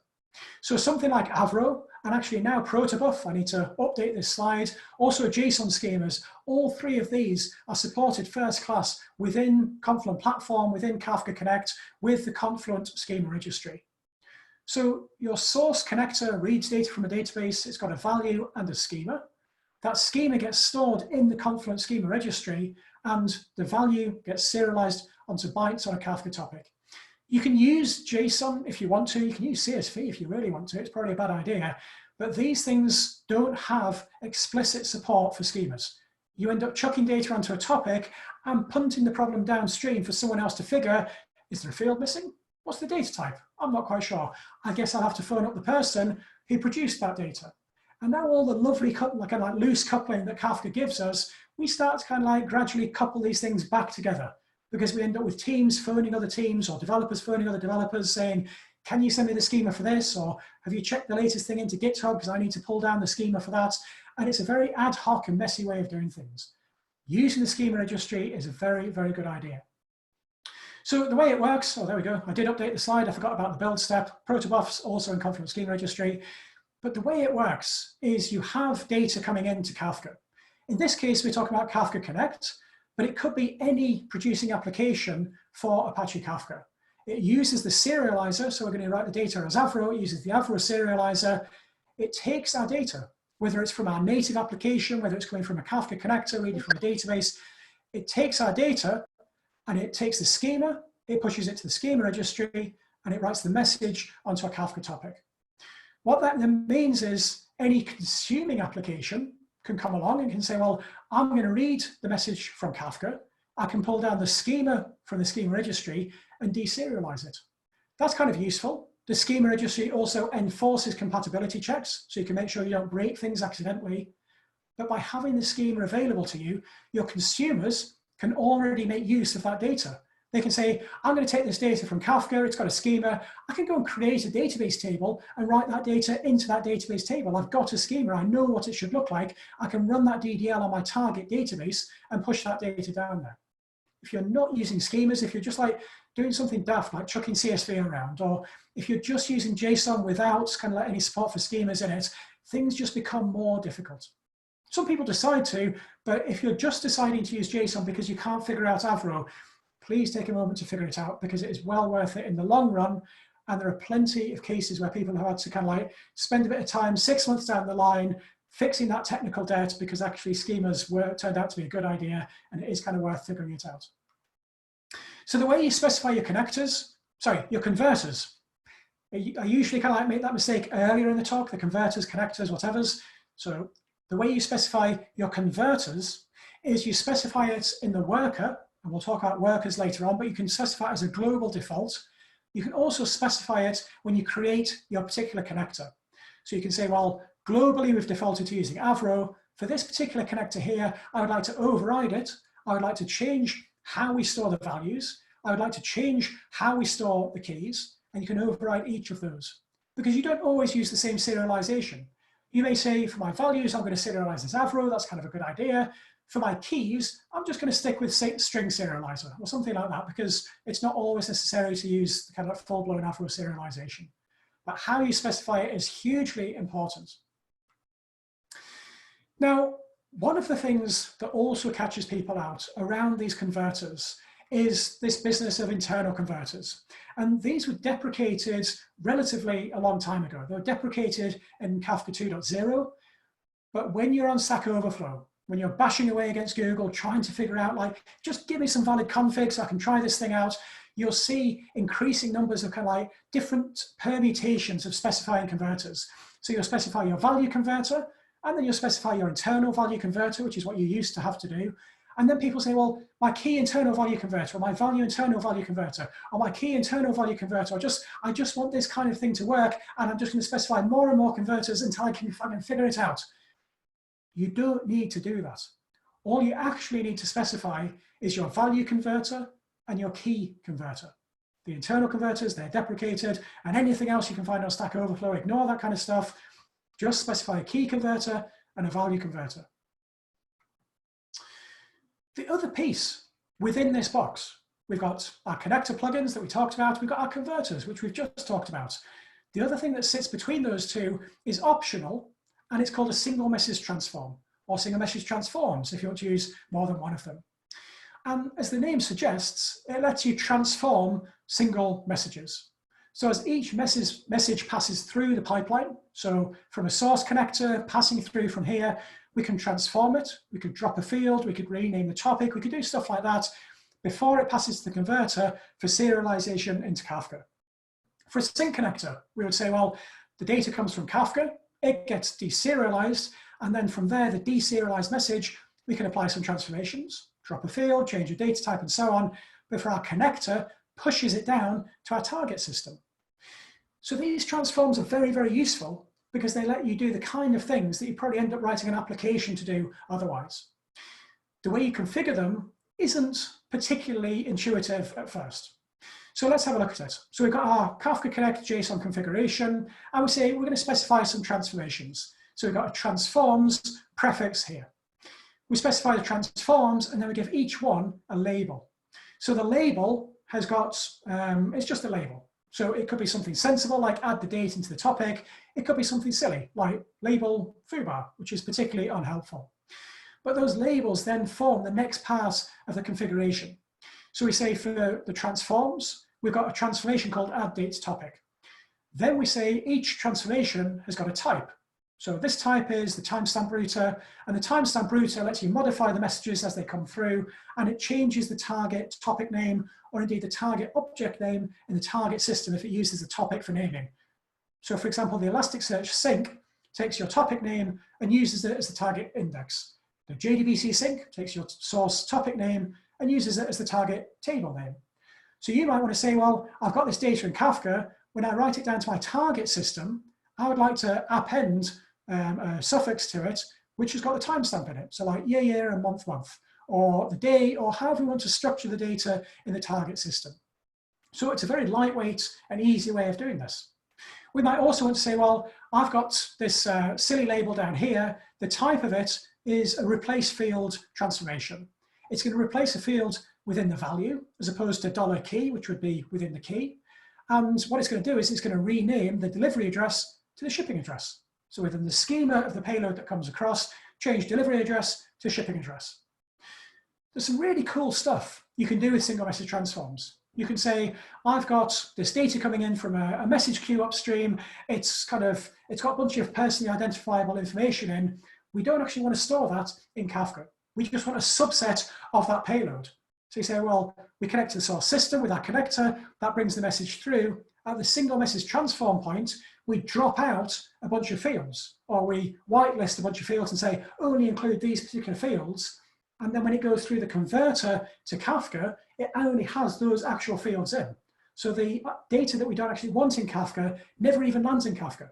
So something like Avro, and actually now Protobuf, I need to update this slide, also JSON schemas, all three of these are supported first class within Confluent Platform, within Kafka Connect, with the Confluent schema registry. So your source connector reads data from a database, it's got a value and a schema. That schema gets stored in the Confluent schema registry, and the value gets serialized onto bytes on a Kafka topic. You can use JSON if you want to, you can use CSV if you really want to, it's probably a bad idea, but these things don't have explicit support for schemas. You end up chucking data onto a topic and punting the problem downstream for someone else to figure, is there a field missing? What's the data type? I'm not quite sure. I guess I'll have to phone up the person who produced that data. And now all the lovely kind of loose coupling that Kafka gives us, we start to kind of like gradually couple these things back together, because we end up with teams phoning other teams or developers phoning other developers saying, can you send me the schema for this? Or have you checked the latest thing into GitHub because I need to pull down the schema for that? And it's a very ad hoc and messy way of doing things. Using the schema registry is a very, very good idea. So the way it works, oh, there we go. I did update the slide. I forgot about the build step. Protobuf's also in Confluent Schema Registry. But the way it works is you have data coming into Kafka. In this case, we're talking about Kafka Connect, but it could be any producing application for Apache Kafka. It uses the serializer, so we're going to write the data as Avro. It uses the Avro serializer. It takes our data, whether it's from our native application, whether it's coming from a Kafka connector, reading from a database. It takes our data and it takes the schema, it pushes it to the schema registry, and it writes the message onto a Kafka topic. What that then means is any consuming application can come along and can say, well, I'm going to read the message from Kafka. I can pull down the schema from the schema registry and deserialize it. That's kind of useful. The schema registry also enforces compatibility checks, so you can make sure you don't break things accidentally. But by having the schema available to you, your consumers can already make use of that data. They can say, I'm going to take this data from Kafka, it's got a schema, I can go and create a database table and write that data into that database table. I've got a schema, I know what it should look like, I can run that DDL on my target database and push that data down there. If you're not using schemas, if you're just like doing something daft like chucking CSV around, or if you're just using JSON without kind of like any support for schemas in it, things just become more difficult. Some people decide to, but if you're just deciding to use JSON because you can't figure out Avro, please take a moment to figure it out, because it is well worth it in the long run. And there are plenty of cases where people have had to kind of like spend a bit of time 6 months down the line fixing that technical debt, because actually schemas turned out to be a good idea, and it is kind of worth figuring it out. So the way you specify your your converters, I usually kind of like make that mistake earlier in the talk, the converters, connectors, whatevers. So the way you specify your converters is you specify it in the worker, and we'll talk about workers later on, but you can specify it as a global default. You can also specify it when you create your particular connector. So you can say, well, globally, we've defaulted to using Avro. For this particular connector here, I would like to override it. I would like to change how we store the values. I would like to change how we store the keys, and you can override each of those, because you don't always use the same serialization. You may say, for my values, I'm going to serialize as Avro. That's kind of a good idea. For my keys, I'm just going to stick with string serializer or something like that, because it's not always necessary to use the kind of full-blown Avro serialization. But how you specify it is hugely important. Now, one of the things that also catches people out around these converters is this business of internal converters. And these were deprecated relatively a long time ago. They were deprecated in Kafka 2.0. But when you're on Stack Overflow, when you're bashing away against Google, trying to figure out, like, just give me some valid config so I can try this thing out, you'll see increasing numbers of kind of like different permutations of specifying converters. So you'll specify your value converter, and then you'll specify your internal value converter, which is what you used to have to do. And then people say, well, my key internal value converter, or my value internal value converter, or my key internal value converter, I just want this kind of thing to work, and I'm just going to specify more and more converters until I can figure it out. You don't need to do that. All you actually need to specify is your value converter and your key converter. The internal converters, they're deprecated, and anything else you can find on Stack Overflow, ignore that kind of stuff. Just specify a key converter and a value converter. The other piece within this box, we've got our connector plugins that we talked about. We've got our converters, which we've just talked about. The other thing that sits between those two is optional, and it's called a single message transform, or single message transforms if you want to use more than one of them. And as the name suggests, it lets you transform single messages. So as each message passes through the pipeline, so from a source connector passing through from here, we can transform it, we could drop a field, we could rename the topic, we could do stuff like that before it passes to the converter for serialization into Kafka. For a sync connector, we would say, well, the data comes from Kafka, it gets deserialized, and then from there, the deserialized message, we can apply some transformations, drop a field, change a data type, and so on. But for our connector, pushes it down to our target system. So these transforms are very, very useful because they let you do the kind of things that you probably end up writing an application to do otherwise. The way you configure them isn't particularly intuitive at first. So let's have a look at it. So we've got our Kafka Connect JSON configuration, and we say we're going to specify some transformations. So we've got a transforms prefix here. We specify the transforms, and then we give each one a label. So the label has got, it's just a label. So it could be something sensible, like add the date into the topic. It could be something silly, like label foobar, which is particularly unhelpful. But those labels then form the next part of the configuration. So we say for the transforms, we've got a transformation called add date to topic. Then we say each transformation has got a type. So this type is the timestamp router, and the timestamp router lets you modify the messages as they come through, and it changes the target topic name, or indeed the target object name in the target system if it uses the topic for naming. So for example, the Elasticsearch sync takes your topic name and uses it as the target index. The JDBC sync takes your source topic name and uses it as the target table name. So you might want to say, well, I've got this data in Kafka. When I write it down to my target system, I would like to append a suffix to it, which has got the timestamp in it. So like year, and month, or the day, or however we want to structure the data in the target system. So it's a very lightweight and easy way of doing this. We might also want to say, well, I've got this silly label down here. The type of it is a replace field transformation. It's going to replace a field within the value as opposed to $key, which would be within the key. And what it's going to do is it's going to rename the delivery address to the shipping address. So within the schema of the payload that comes across, change delivery address to shipping address. There's some really cool stuff you can do with single message transforms. You can say, I've got this data coming in from a message queue upstream. It's got a bunch of personally identifiable information in. We don't actually want to store that in Kafka. We just want a subset of that payload. So you say, well, we connect to the source system with our connector. That brings the message through. At the single message transform point, we drop out a bunch of fields, or we whitelist a bunch of fields and say, only include these particular fields. And then when it goes through the converter to Kafka, it only has those actual fields in. So the data that we don't actually want in Kafka never even lands in Kafka.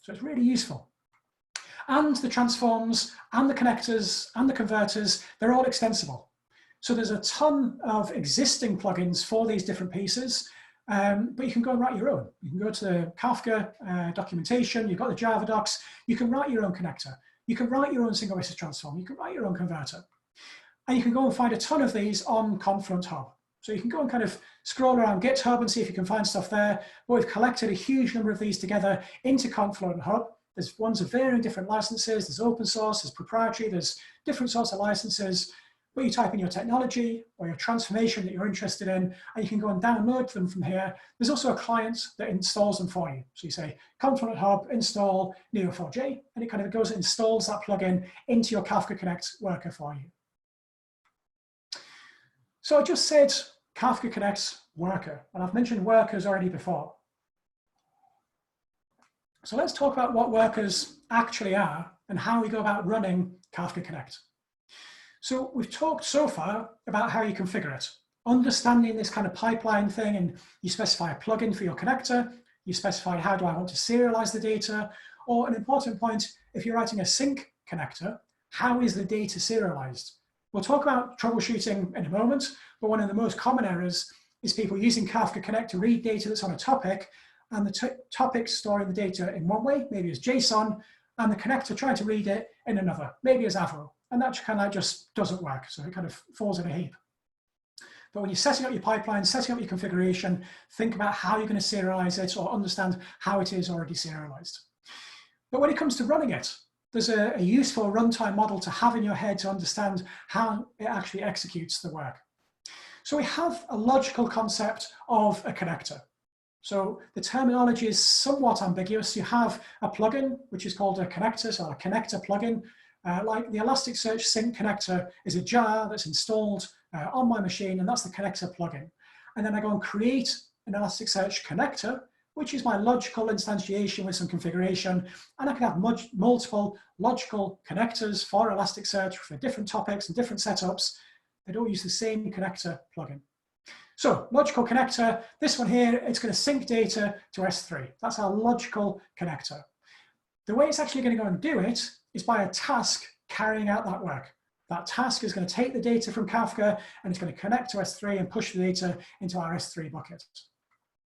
So it's really useful. And the transforms and the connectors and the converters, they're all extensible. So there's a ton of existing plugins for these different pieces, but you can go and write your own. You can go to the Kafka documentation, you've got the Java docs, you can write your own connector. You can write your own single message transform, you can write your own converter. And you can go and find a ton of these on Confluent Hub. So you can go and kind of scroll around GitHub and see if you can find stuff there. But we've collected a huge number of these together into Confluent Hub. There's ones of varying different licenses. There's open source, there's proprietary, there's different sorts of licenses. But you type in your technology or your transformation that you're interested in, and you can go and download them from here. There's also a client that installs them for you. So you say Confluent Hub install Neo4j, and it kind of goes and installs that plugin into your Kafka Connect worker for you. So I just said Kafka Connect worker, and I've mentioned workers already before. So let's talk about what workers actually are and how we go about running Kafka Connect. So we've talked so far about how you configure it, understanding this kind of pipeline thing, and you specify a plugin for your connector, you specify how do I want to serialize the data, or an important point, if you're writing a sync connector, how is the data serialized? We'll talk about troubleshooting in a moment, but one of the most common errors is people using Kafka Connect to read data that's on a topic, and the topic storing the data in one way, maybe as JSON, and the connector trying to read it in another, maybe as Avro, and that kind of just doesn't work. So it kind of falls in a heap. But when you're setting up your pipeline, setting up your configuration, think about how you're going to serialize it or understand how it is already serialized. But when it comes to running it, there's a useful runtime model to have in your head to understand how it actually executes the work. So we have a logical concept of a connector. So the terminology is somewhat ambiguous. You have a plugin, which is called a connector, so a connector plugin. Like the Elasticsearch Sync connector is a jar that's installed on my machine, and that's the connector plugin. And then I go and create an Elasticsearch connector, which is my logical instantiation with some configuration. And I can have multiple logical connectors for Elasticsearch for different topics and different setups. They don't use the same connector plugin. So logical connector, this one here, it's going to sync data to S3. That's our logical connector. The way it's actually going to go and do it is by a task carrying out that work. That task is going to take the data from Kafka and it's going to connect to S3 and push the data into our S3 bucket.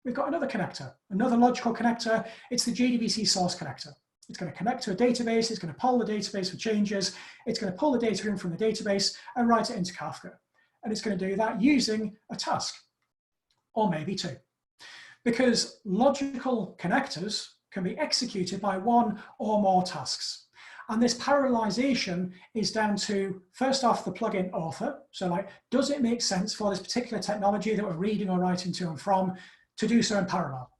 We've got another connector, another logical connector. It's the JDBC source connector. It's going to connect to a database. It's going to poll the database for changes. It's going to pull the data in from the database and write it into Kafka. And it's going to do that using a task, or maybe two. Because logical connectors can be executed by one or more tasks. And this parallelization is down to, first off, the plugin author. So like, does it make sense for this particular technology that we're reading or writing to and from to do so in parallel?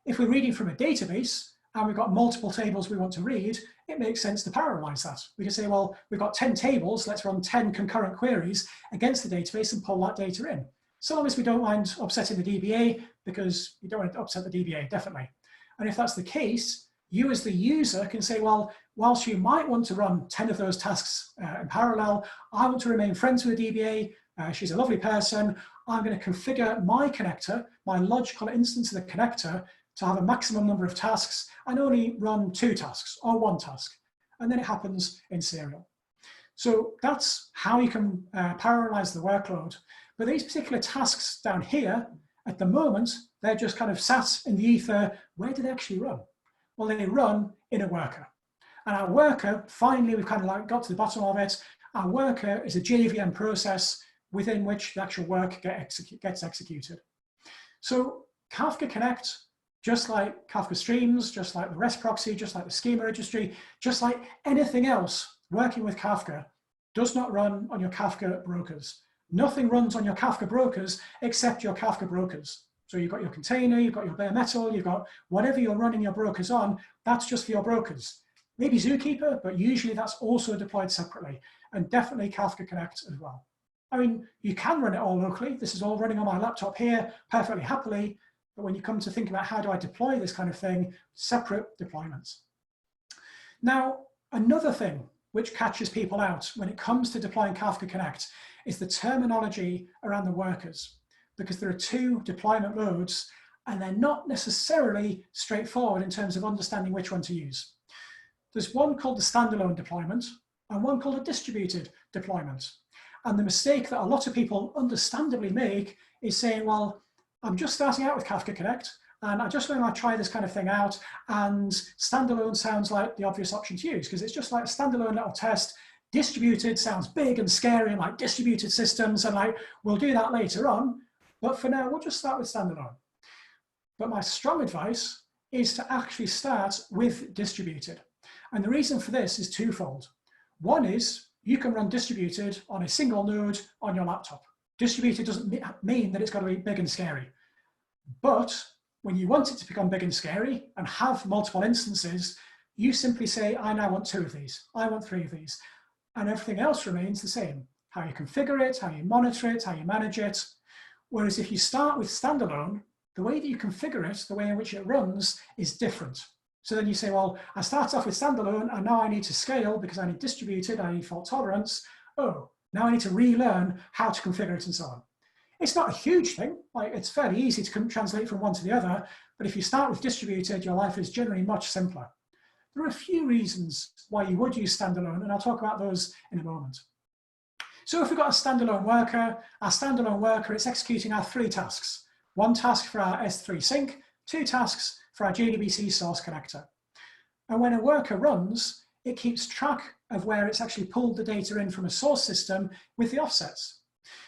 If we're reading from a database and we've got multiple tables we want to read, it makes sense to parallelize that. We can say, well, we've got 10 tables, let's run 10 concurrent queries against the database and pull that data in. So long as we don't mind upsetting the DBA, because you don't want to upset the DBA, definitely. And if that's the case, you as the user can say, well, whilst you might want to run 10 of those tasks in parallel, I want to remain friends with the DBA. She's a lovely person. I'm going to configure my connector, my logical instance of the connector, to have a maximum number of tasks and only run 2 tasks or 1 task. And then it happens in serial. So that's how you can parallelize the workload. But these particular tasks down here, at the moment, they're just kind of sat in the ether. Where do they actually run? Well, they run in a worker. And our worker, finally, we've kind of like got to the bottom of it. Our worker is a JVM process within which the actual work gets executed. So Kafka Connect, just like Kafka Streams, just like the REST proxy, just like the schema registry, just like anything else working with Kafka, does not run on your Kafka brokers. Nothing runs on your Kafka brokers except your Kafka brokers. So you've got your container, you've got your bare metal, you've got whatever you're running your brokers on, that's just for your brokers. Maybe Zookeeper, but usually that's also deployed separately, and definitely Kafka Connect as well. I mean, you can run it all locally. This is all running on my laptop here perfectly happily, but when you come to think about how do I deploy this kind of thing, separate deployments. Now, another thing which catches people out when it comes to deploying Kafka Connect is the terminology around the workers, because there are 2 deployment modes and they're not necessarily straightforward in terms of understanding which one to use. There's one called the standalone deployment and one called a distributed deployment. And the mistake that a lot of people understandably make is saying, well, I'm just starting out with Kafka Connect and I just want to try this kind of thing out, and standalone sounds like the obvious option to use because it's just like a standalone little test. Distributed sounds big and scary and like distributed systems, and like we'll do that later on. But for now, we'll just start with standalone. But my strong advice is to actually start with distributed. And the reason for this is twofold. One is you can run distributed on a single node on your laptop. Distributed doesn't mean that it's got to be big and scary. But when you want it to become big and scary and have multiple instances, you simply say, I now want 2 of these. I want 3 of these. And everything else remains the same. How you configure it, how you monitor it, how you manage it. Whereas if you start with standalone, the way that you configure it, the way in which it runs is different. So then you say, well, I start off with standalone and now I need to scale because I need distributed, I need fault tolerance. Oh, now I need to relearn how to configure it and so on. It's not a huge thing. Like, it's fairly easy to translate from one to the other. But if you start with distributed, your life is generally much simpler. There are a few reasons why you would use standalone, and I'll talk about those in a moment. So if we've got a standalone worker, our standalone worker, it's executing our 3 tasks. 1 task for our S3 sync, 2 tasks for our JDBC source connector. And when a worker runs, it keeps track of where it's actually pulled the data in from a source system with the offsets.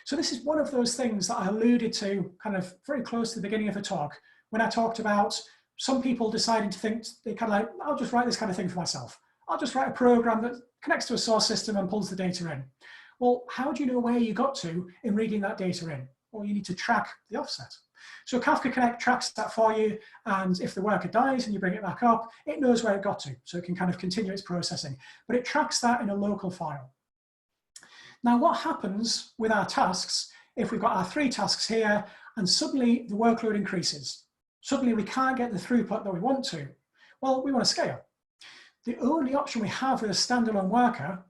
So this is one of those things that I alluded to kind of very close to the beginning of the talk, when I talked about some people deciding to think, they kind of like, I'll just write this kind of thing for myself. I'll just write a program that connects to a source system and pulls the data in. Well, how do you know where you got to in reading that data in? Well, you need to track the offset. So Kafka Connect tracks that for you, and if the worker dies and you bring it back up, it knows where it got to, so it can kind of continue its processing. But it tracks that in a local file. Now, what happens with our tasks if we've got our 3 tasks here and suddenly the workload increases? Suddenly we can't get the throughput that we want to. Well, we want to scale. The only option we have with a standalone worker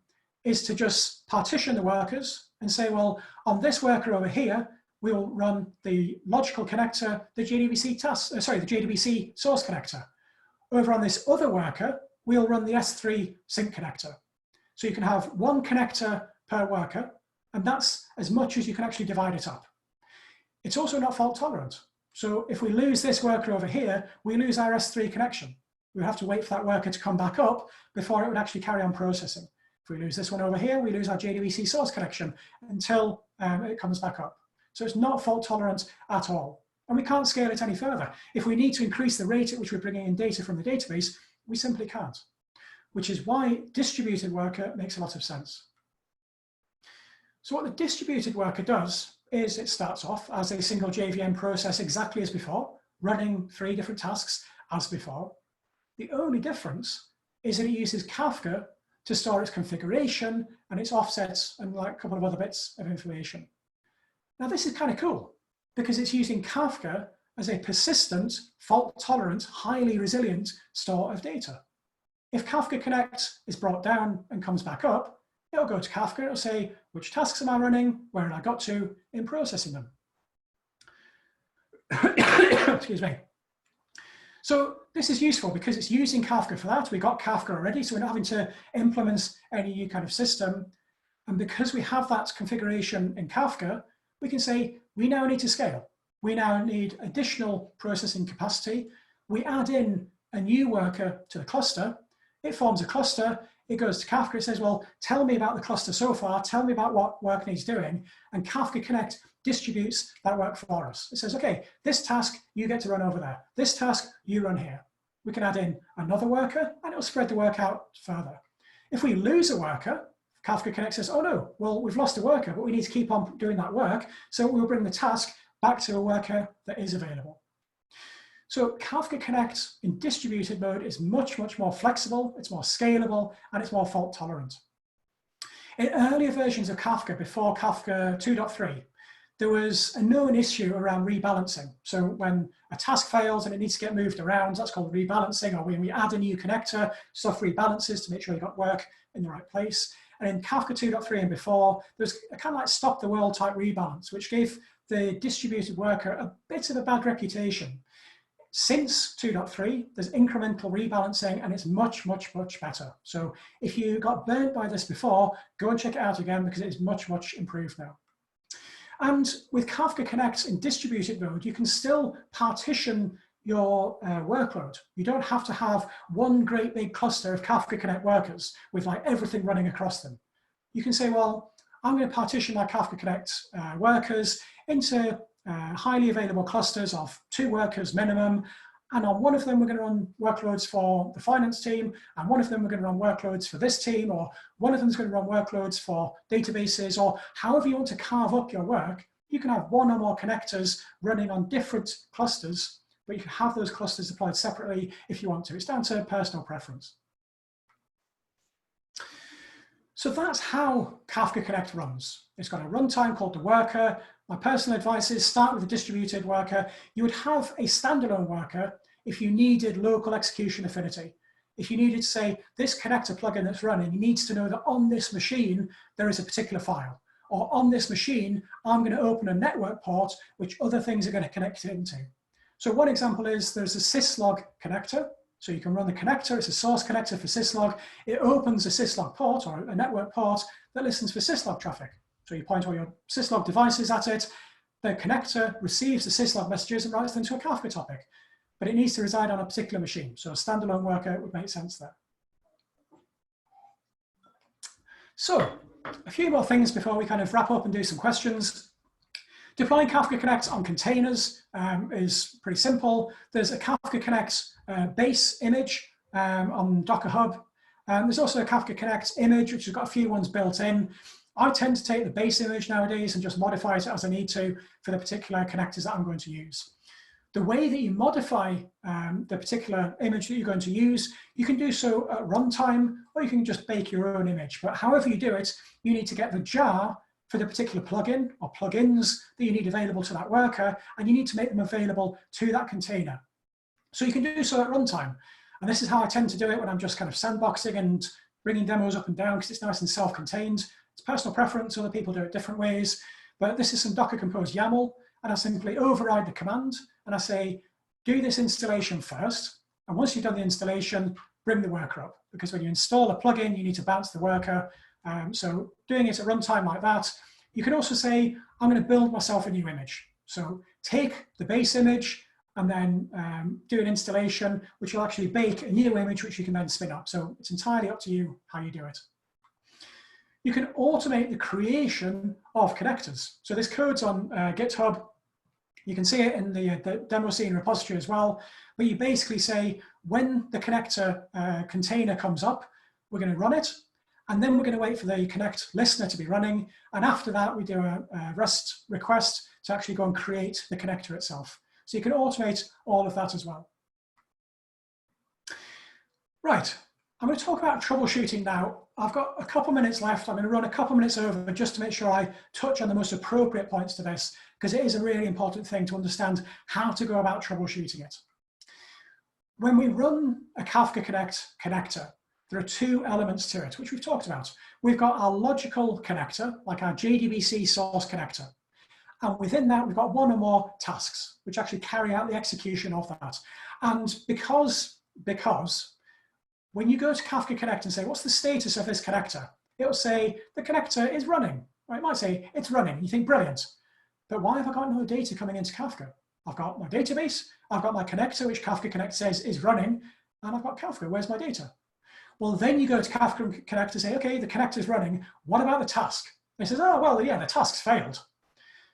is to just partition the workers and say, well, on this worker over here, we'll run the logical connector, the JDBC the JDBC source connector. Over on this other worker, we'll run the S3 sync connector. So you can have 1 connector per worker, and that's as much as you can actually divide it up. It's also not fault tolerant. So if we lose this worker over here, we lose our S3 connection. We have to wait for that worker to come back up before it would actually carry on processing. If we lose this one over here, we lose our JDBC source connection until it comes back up. So it's not fault tolerant at all. And we can't scale it any further. If we need to increase the rate at which we're bringing in data from the database, we simply can't, which is why distributed worker makes a lot of sense. So what the distributed worker does is it starts off as a single JVM process exactly as before, running 3 different tasks as before. The only difference is that it uses Kafka to store its configuration and its offsets and like a couple of other bits of information. Now this is kind of cool because it's using Kafka as a persistent, fault-tolerant, highly resilient store of data. If Kafka Connect is brought down and comes back up, it'll go to Kafka, it'll say, which tasks am I running, where have I got to in processing them? Excuse me. So this is useful because it's using Kafka for that. We got Kafka already, so we're not having to implement any new kind of system. And because we have that configuration in Kafka, we can say, we now need to scale. We now need additional processing capacity. We add in a new worker to the cluster. It forms a cluster. It goes to Kafka. It says, well, tell me about the cluster so far. Tell me about what work needs doing. And Kafka Connect distributes that work for us. It says, okay, this task you get to run over there. This task you run here. We can add in another worker and it'll spread the work out further. If we lose a worker, Kafka Connect says, oh no, well, we've lost a worker, but we need to keep on doing that work. So we'll bring the task back to a worker that is available. So Kafka Connect in distributed mode is much, much more flexible, it's more scalable, and it's more fault tolerant. In earlier versions of Kafka, before Kafka 2.3, there was a known issue around rebalancing. So when a task fails and it needs to get moved around, that's called rebalancing, or when we add a new connector, stuff rebalances to make sure you got work in the right place. And in Kafka 2.3 and before, there's a kind of like stop the world type rebalance, which gave the distributed worker a bit of a bad reputation. Since 2.3, there's incremental rebalancing and it's much, much, much better. So if you got burnt by this before, go and check it out again because it is much, much improved now. And with Kafka Connect in distributed mode, you can still partition your workload. You don't have to have one great big cluster of Kafka Connect workers with like everything running across them. You can say, well, I'm going to partition my Kafka Connect workers into highly available clusters of 2 workers minimum. And on one of them, we're going to run workloads for the finance team. And one of them, we're going to run workloads for this team. Or one of them is going to run workloads for databases. Or however you want to carve up your work, you can have 1 or more connectors running on different clusters. But you can have those clusters deployed separately if you want to. It's down to personal preference. So that's how Kafka Connect runs. It's got a runtime called the worker. My personal advice is start with a distributed worker. You would have a standalone worker if you needed local execution affinity. If you needed to say, this connector plugin that's running needs to know that on this machine, there is a particular file. Or on this machine, I'm going to open a network port which other things are going to connect it into. So one example is there's a syslog connector. So you can run the connector, it's a source connector for syslog. It opens a syslog port or a network port that listens for syslog traffic. So you point all your syslog devices at it, the connector receives the syslog messages and writes them to a Kafka topic. But it needs to reside on a particular machine. So a standalone worker would make sense there. So a few more things before we kind of wrap up and do some questions. Deploying Kafka Connect on containers is pretty simple. There's a Kafka Connect base image on Docker Hub. There's also a Kafka Connect image, which has got a few ones built in. I tend to take the base image nowadays and just modify it as I need to for the particular connectors that I'm going to use. The way that you modify the particular image that you're going to use, you can do so at runtime, or you can just bake your own image. But however you do it, you need to get the jar for the particular plugin or plugins that you need available to that worker, and you need to make them available to that container. So you can do so at runtime. And this is how I tend to do it when I'm just kind of sandboxing and bringing demos up and down, because it's nice and self-contained. It's personal preference, other people do it different ways. But this is some Docker Compose YAML, and I simply override the command, and I say, do this installation first. And once you've done the installation, bring the worker up. Because when you install a plugin, you need to bounce the worker. So doing it at runtime like that. You can also say, I'm going to build myself a new image. So take the base image and then do an installation, which will actually bake a new image, which you can then spin up. So it's entirely up to you how you do it. You can automate the creation of connectors. So this code's on GitHub. You can see it in the demo scene repository as well, but you basically say, when the connector container comes up, we're going to run it. And then we're going to wait for the Connect listener to be running. And after that, we do a REST request to actually go and create the connector itself. So you can automate all of that as well. Right, I'm going to talk about troubleshooting now. I've got a couple minutes left. I'm going to run a couple minutes over just to make sure I touch on the most appropriate points to this, because it is a really important thing to understand how to go about troubleshooting it. When we run a Kafka Connect connector, there are two elements to it, which we've talked about. We've got our logical connector, like our JDBC source connector. And within that, we've got one or more tasks, which actually carry out the execution of that. And because when you go to Kafka Connect and say, what's the status of this connector? It'll say, the connector is running. Or it might say, it's running. You think, brilliant. But why have I got no data coming into Kafka? I've got my database, I've got my connector, which Kafka Connect says is running, and I've got Kafka. Where's my data? Well, then you go to Kafka Connect and say, okay, the connector is running. What about the task? And it says, oh, well, yeah, the task's failed.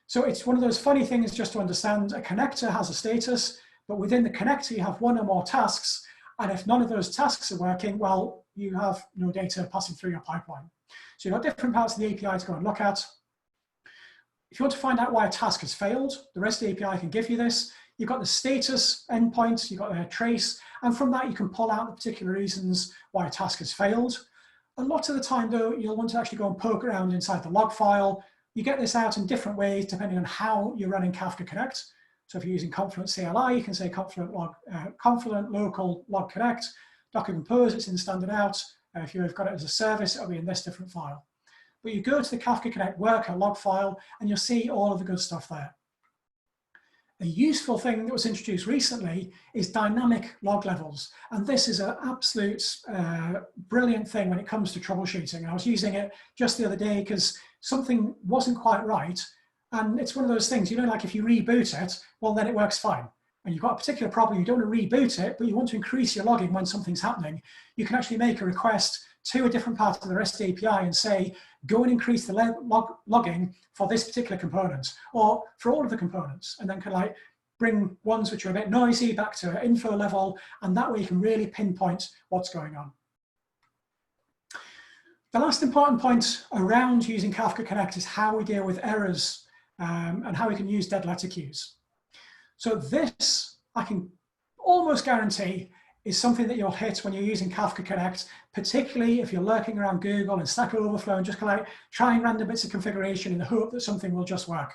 So it's one of those funny things just to understand. A connector has a status, but within the connector, you have one or more tasks. And if none of those tasks are working, well, you have no data passing through your pipeline. So you've got different parts of the API to go and look at. If you want to find out why a task has failed, the REST API can give you this. You've got the status endpoint, you've got a trace, and from that you can pull out the particular reasons why a task has failed. A lot of the time though, you'll want to actually go and poke around inside the log file. You get this out in different ways depending on how you're running Kafka Connect. So if you're using Confluent CLI, you can say Confluent local log connect. Docker Compose, it's in standard out. If you've got it as a service, it'll be in this different file. But you go to the Kafka Connect worker log file and you'll see all of the good stuff there. A useful thing that was introduced recently is dynamic log levels. And this is an absolute brilliant thing when it comes to troubleshooting. And I was using it just the other day because something wasn't quite right. And it's one of those things, you know, like if you reboot it, well, then it works fine. And you've got a particular problem, you don't want to reboot it, but you want to increase your logging when something's happening. You can actually make a request to a different part of the REST API and say, go and increase the logging for this particular component or for all of the components, and then kind of like bring ones which are a bit noisy back to info level, and that way you can really pinpoint what's going on. The last important point around using Kafka Connect is how we deal with errors and how we can use dead letter queues. So this, I can almost guarantee, is something that you'll hit when you're using Kafka Connect, particularly if you're lurking around Google and Stack Overflow and just kind of like trying random bits of configuration in the hope that something will just work.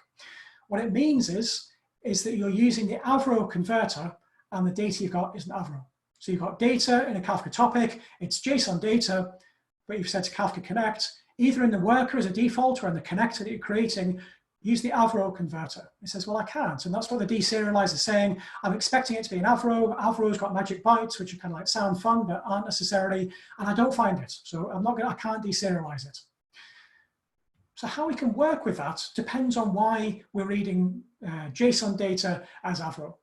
What it means is that you're using the Avro converter and the data you've got isn't Avro. So you've got data in a Kafka topic, it's JSON data, but you've said to Kafka Connect, either in the worker as a default or in the connector that you're creating, use the Avro converter. It says, well, I can't. And that's what the deserializer is saying. I'm expecting it to be an Avro. Avro's got magic bytes, which are kind of like sound fun, but aren't necessarily, and I don't find it. So I can't deserialize it. So how we can work with that depends on why we're reading JSON data as Avro.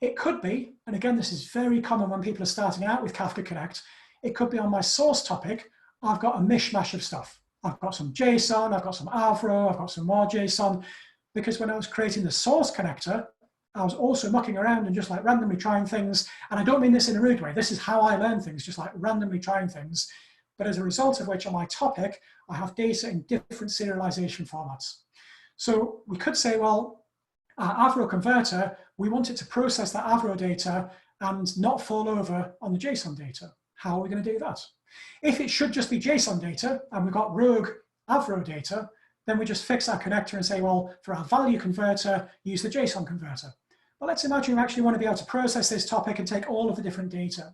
It could be, and again, this is very common when people are starting out with Kafka Connect, it could be on my source topic, I've got a mishmash of stuff. I've got some JSON, I've got some Avro, I've got some more JSON, because when I was creating the source connector, I was also mucking around and just like randomly trying things. And I don't mean this in a rude way. This is how I learn things, just like randomly trying things. But as a result of which on my topic, I have data in different serialization formats. So we could say, well, our Avro converter, we want it to process that Avro data and not fall over on the JSON data. How are we going to do that? If it should just be JSON data and we've got rogue Avro data, then we just fix our connector and say, well, for our value converter, use the JSON converter. But let's imagine we actually want to be able to process this topic and take all of the different data.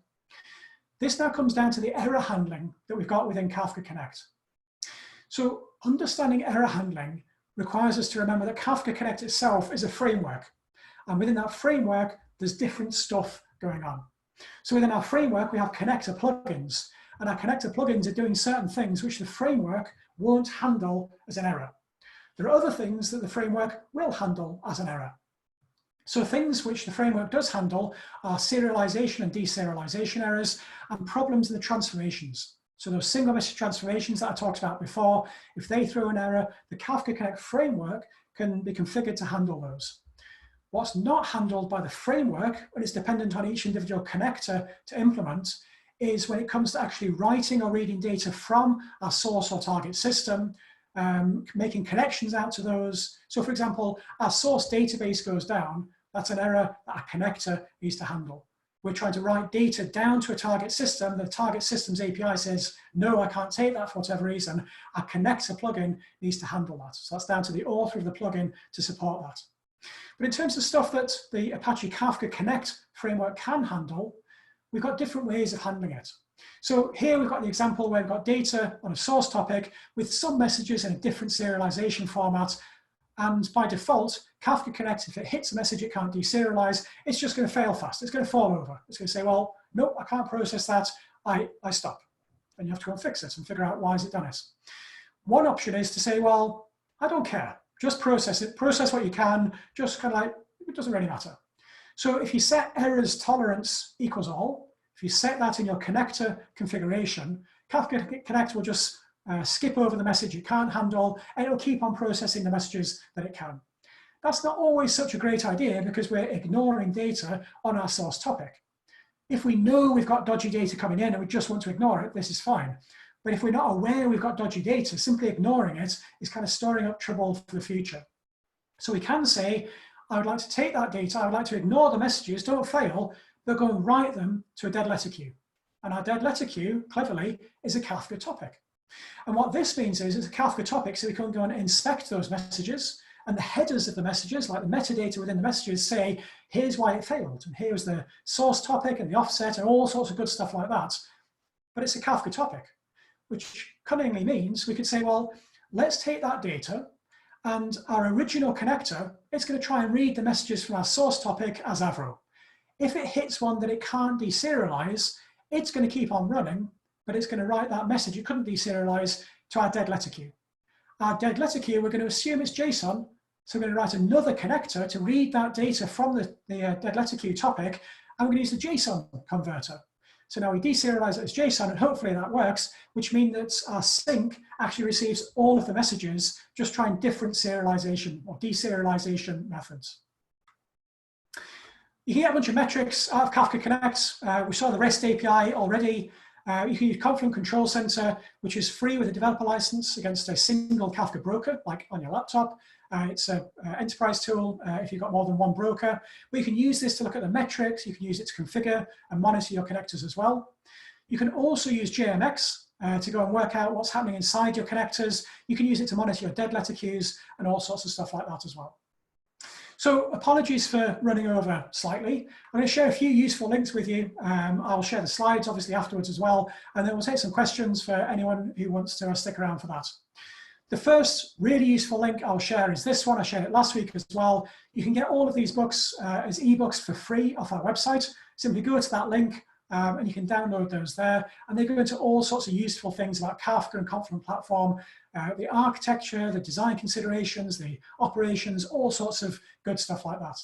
This now comes down to the error handling that we've got within Kafka Connect. So understanding error handling requires us to remember that Kafka Connect itself is a framework. And within that framework, there's different stuff going on. So within our framework, we have connector plugins. And our connector plugins are doing certain things which the framework won't handle as an error. There are other things that the framework will handle as an error. So things which the framework does handle are serialization and deserialization errors and problems in the transformations. So those single message transformations that I talked about before, if they throw an error, the Kafka Connect framework can be configured to handle those. What's not handled by the framework, and it's dependent on each individual connector to implement, is when it comes to actually writing or reading data from our source or target system, making connections out to those. So for example, our source database goes down, that's an error that our connector needs to handle. We're trying to write data down to a target system. The target system's API says, no, I can't take that for whatever reason. Our connector plugin needs to handle that. So that's down to the author of the plugin to support that. But in terms of stuff that the Apache Kafka Connect framework can handle, we've got different ways of handling it. So here we've got the example where we've got data on a source topic with some messages in a different serialization format. And by default, Kafka Connect, if it hits a message it can't deserialize, it's just going to fail fast. It's going to fall over. It's going to say, well, no, I can't process that. I stop. And you have to go and fix it and figure out why has it done it. One option is to say, well, I don't care. Just process it. Process what you can. Just kind of like, it doesn't really matter. So if you set errors tolerance equals all, if you set that in your connector configuration, Kafka Connect will just skip over the message it can't handle, and it'll keep on processing the messages that it can. That's not always such a great idea because we're ignoring data on our source topic. If we know we've got dodgy data coming in and we just want to ignore it, this is fine. But if we're not aware we've got dodgy data, simply ignoring it is kind of storing up trouble for the future. So we can say, I would like to take that data, I would like to ignore the messages, don't fail, but go and write them to a dead letter queue. And our dead letter queue, cleverly, is a Kafka topic. And what this means is it's a Kafka topic, so we can go and inspect those messages, and the headers of the messages, like the metadata within the messages, say, here's why it failed, and here's the source topic and the offset and all sorts of good stuff like that. But it's a Kafka topic, which cunningly means we could say, well, let's take that data, and our original connector, it's going to try and read the messages from our source topic as Avro. If it hits one that it can't deserialize, it's going to keep on running, but it's going to write that message it couldn't deserialize to our dead letter queue. Our dead letter queue, we're going to assume it's JSON, so we're going to write another connector to read that data from the dead letter queue topic, and we're going to use the JSON converter. So now we deserialize it as JSON, and hopefully that works, which means that our sync actually receives all of the messages, just trying different serialization or deserialization methods. You can get a bunch of metrics out of Kafka Connect. We saw the REST API already. You can use Confluent Control Center, which is free with a developer license against a single Kafka broker, like on your laptop. It's an enterprise tool if you've got more than one broker. But you can use this to look at the metrics. You can use it to configure and monitor your connectors as well. You can also use JMX to go and work out what's happening inside your connectors. You can use it to monitor your dead letter queues and all sorts of stuff like that as well. So apologies for running over slightly. I'm going to share a few useful links with you. I'll share the slides obviously afterwards as well, and then we'll take some questions for anyone who wants to stick around for that. The first really useful link I'll share is this one. I shared it last week as well. You can get all of these books as ebooks for free off our website. Simply go to that link and you can download those there. And they go into all sorts of useful things about Kafka and Confluent Platform, the architecture, the design considerations, the operations, all sorts of good stuff like that.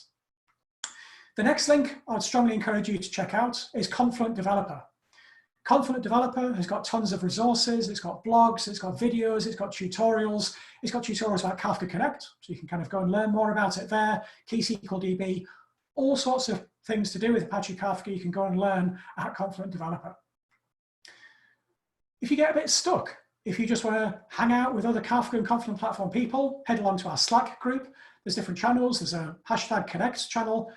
The next link I'd strongly encourage you to check out is Confluent Developer. Confluent Developer has got tons of resources. It's got blogs, it's got videos, it's got tutorials. It's got tutorials about Kafka Connect, so you can kind of go and learn more about it there. KSQLDB, all sorts of things to do with Apache Kafka you can go and learn at Confluent Developer. If you get a bit stuck, if you just want to hang out with other Kafka and Confluent Platform people, head along to our Slack group. There's different channels. There's a #Connect channel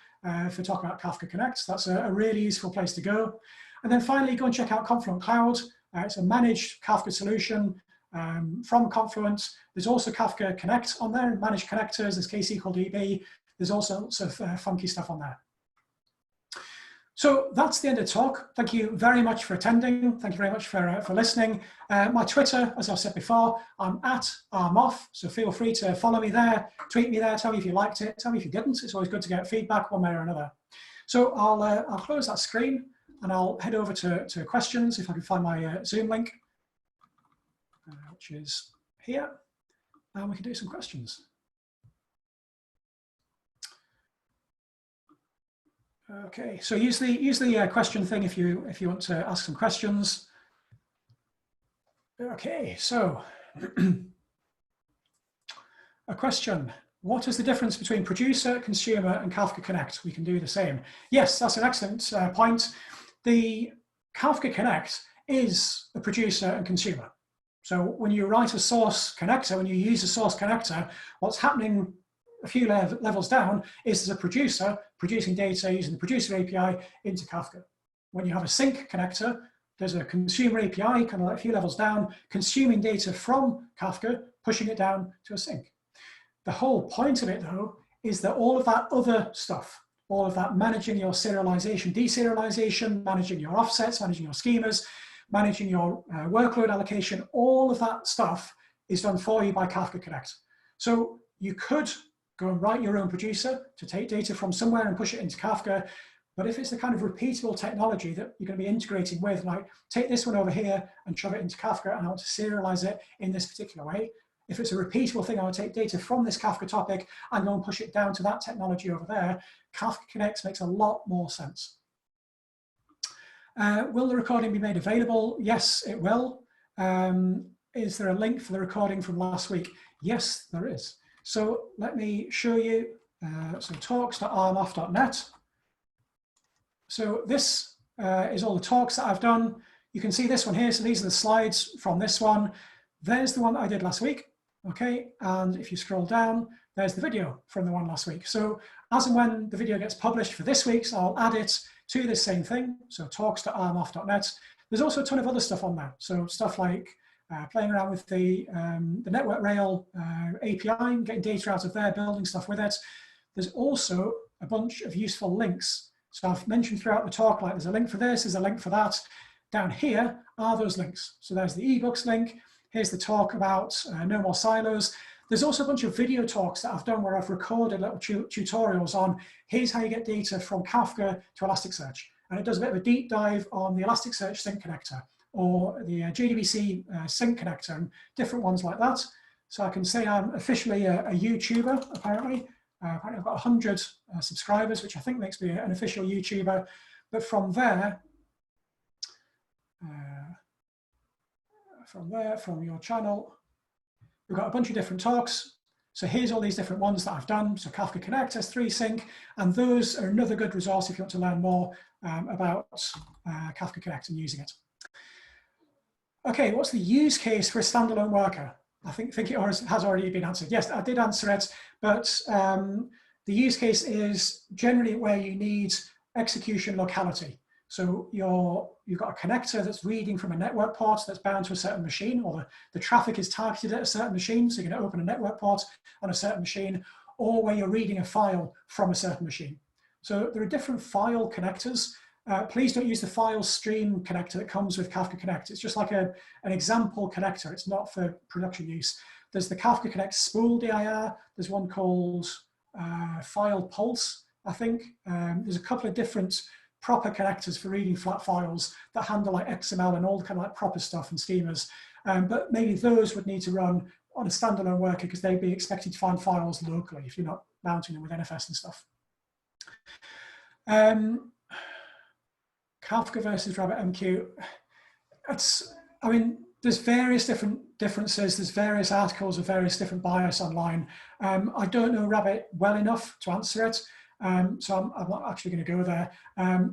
for talking about Kafka Connect. That's a really useful place to go. And then finally, go and check out Confluent Cloud. It's a managed Kafka solution from Confluent. There's also Kafka Connect on there, managed connectors. There's KSQLDB. There's all sorts of funky stuff on there. So that's the end of the talk. Thank you very much for attending. Thank you very much for listening. My Twitter, as I said before, I'm at @rmoff, so feel free to follow me there, tweet me there, tell me if you liked it, tell me if you didn't. It's always good to get feedback one way or another. So I'll close that screen and I'll head over to questions if I can find my Zoom link, which is here, and we can do some questions. Okay, so use the question thing if you want to ask some questions. Okay, so a question. What is the difference between producer, consumer, and Kafka Connect? We can do the same. Yes, that's an excellent point. The Kafka Connect is a producer and consumer. So when you write a source connector, when you use a source connector, what's happening a few levels down is there's a producer producing data using the producer API into Kafka. When you have a sync connector, there's a consumer API, kind of like a few levels down, consuming data from Kafka, pushing it down to a sync. The whole point of it, though, is that all of that other stuff, all of that managing your serialization, deserialization, managing your offsets, managing your schemas, managing your workload allocation, all of that stuff is done for you by Kafka Connect. So you could go and write your own producer to take data from somewhere and push it into Kafka. But if it's the kind of repeatable technology that you're going to be integrating with, like take this one over here and shove it into Kafka and I want to serialize it in this particular way. If it's a repeatable thing, I would take data from this Kafka topic and go and push it down to that technology over there. Kafka Connect makes a lot more sense. Will the recording be made available? Yes, it will. Is there a link for the recording from last week? Yes, there is. So let me show you, so talks.rmoff.net. So this is all the talks that I've done. You can see this one here. So these are the slides from this one. There's the one that I did last week. Okay, and if you scroll down, there's the video from the one last week. So as and when the video gets published for this week's, I'll add it to this same thing. So talks.rmoff.net. There's also a ton of other stuff on there. So stuff like playing around with the network rail API, getting data out of there, building stuff with it. There's also a bunch of useful links. So I've mentioned throughout the talk, like there's a link for this, there's a link for that. Down here are those links. So there's the ebooks link. Here's the talk about no more silos. There's also a bunch of video talks that I've done where I've recorded little tutorials on here's how you get data from Kafka to Elasticsearch. And it does a bit of a deep dive on the Elasticsearch sync connector or the JDBC sync connector and different ones like that. So I can say I'm officially a YouTuber, apparently. Apparently I've got 100 subscribers, which I think makes me an official YouTuber. But from there, from your channel, we've got a bunch of different talks. So here's all these different ones that I've done. So Kafka Connect, S3 Sync, and those are another good resource if you want to learn more about Kafka Connect and using it. Okay, what's the use case for a standalone worker? I think it has already been answered. Yes, I did answer it, but the use case is generally where you need execution locality. So you've got a connector that's reading from a network port that's bound to a certain machine, or the traffic is targeted at a certain machine, so you're going to open a network port on a certain machine, or where you're reading a file from a certain machine. So there are different file connectors. Please don't use the file stream connector that comes with Kafka Connect. It's just like an example connector. It's not for production use. There's the Kafka Connect spool dir. There's one called file pulse, I think. There's a couple of different proper connectors for reading flat files that handle like XML and all the kind of like proper stuff and schemas. But maybe those would need to run on a standalone worker because they'd be expected to find files locally if you're not mounting them with NFS and stuff. Kafka versus RabbitMQ. I mean, there's various differences. There's various articles of various different bias online. I don't know Rabbit well enough to answer it, so I'm not actually going to go there.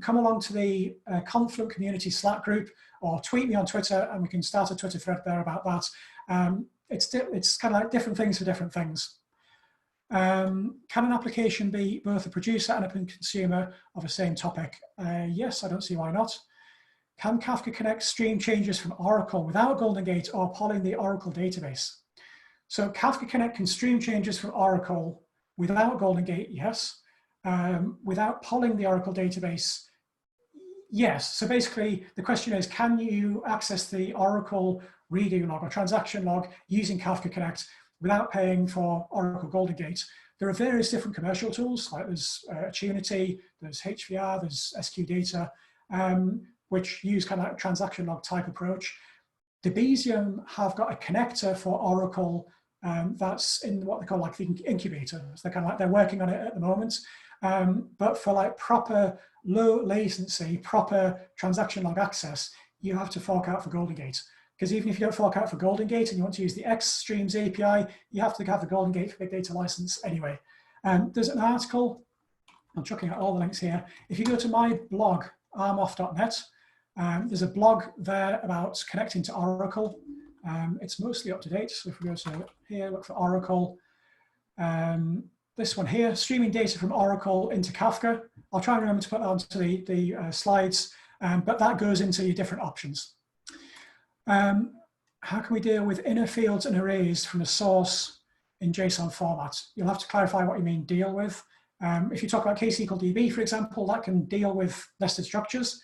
Come along to the Confluent Community Slack group, or tweet me on Twitter, and we can start a Twitter thread there about that. It's kind of like different things for different things. Can an application be both a producer and a consumer of the same topic? Yes, I don't see why not. Can Kafka Connect stream changes from Oracle without Golden Gate or polling the Oracle database? So Kafka Connect can stream changes from Oracle without Golden Gate, yes. Without polling the Oracle database, yes. So basically the question is, can you access the Oracle redo log or transaction log using Kafka Connect without paying for Oracle Golden Gate? There are various different commercial tools, like there's Tunity, there's HVR, there's SQData, which use kind of like a transaction log type approach. Debezium have got a connector for Oracle that's in what they call like the incubator. So they're kind of like, they're working on it at the moment. But for like proper low latency, proper transaction log access, you have to fork out for Golden Gate. Because even if you don't fork out for Golden Gate and you want to use the Xstreams API, you have to have the Golden Gate for Big Data license anyway. There's an article, I'm chucking out all the links here. If you go to my blog, armoff.net, there's a blog there about connecting to Oracle. It's mostly up to date. So if we go to here, look for Oracle. This one here, streaming data from Oracle into Kafka. I'll try and remember to put that onto the slides, but that goes into your different options. How can we deal with inner fields and arrays from a source in JSON format? You'll have to clarify what you mean deal with. If you talk about KSQLDB, for example, that can deal with nested structures.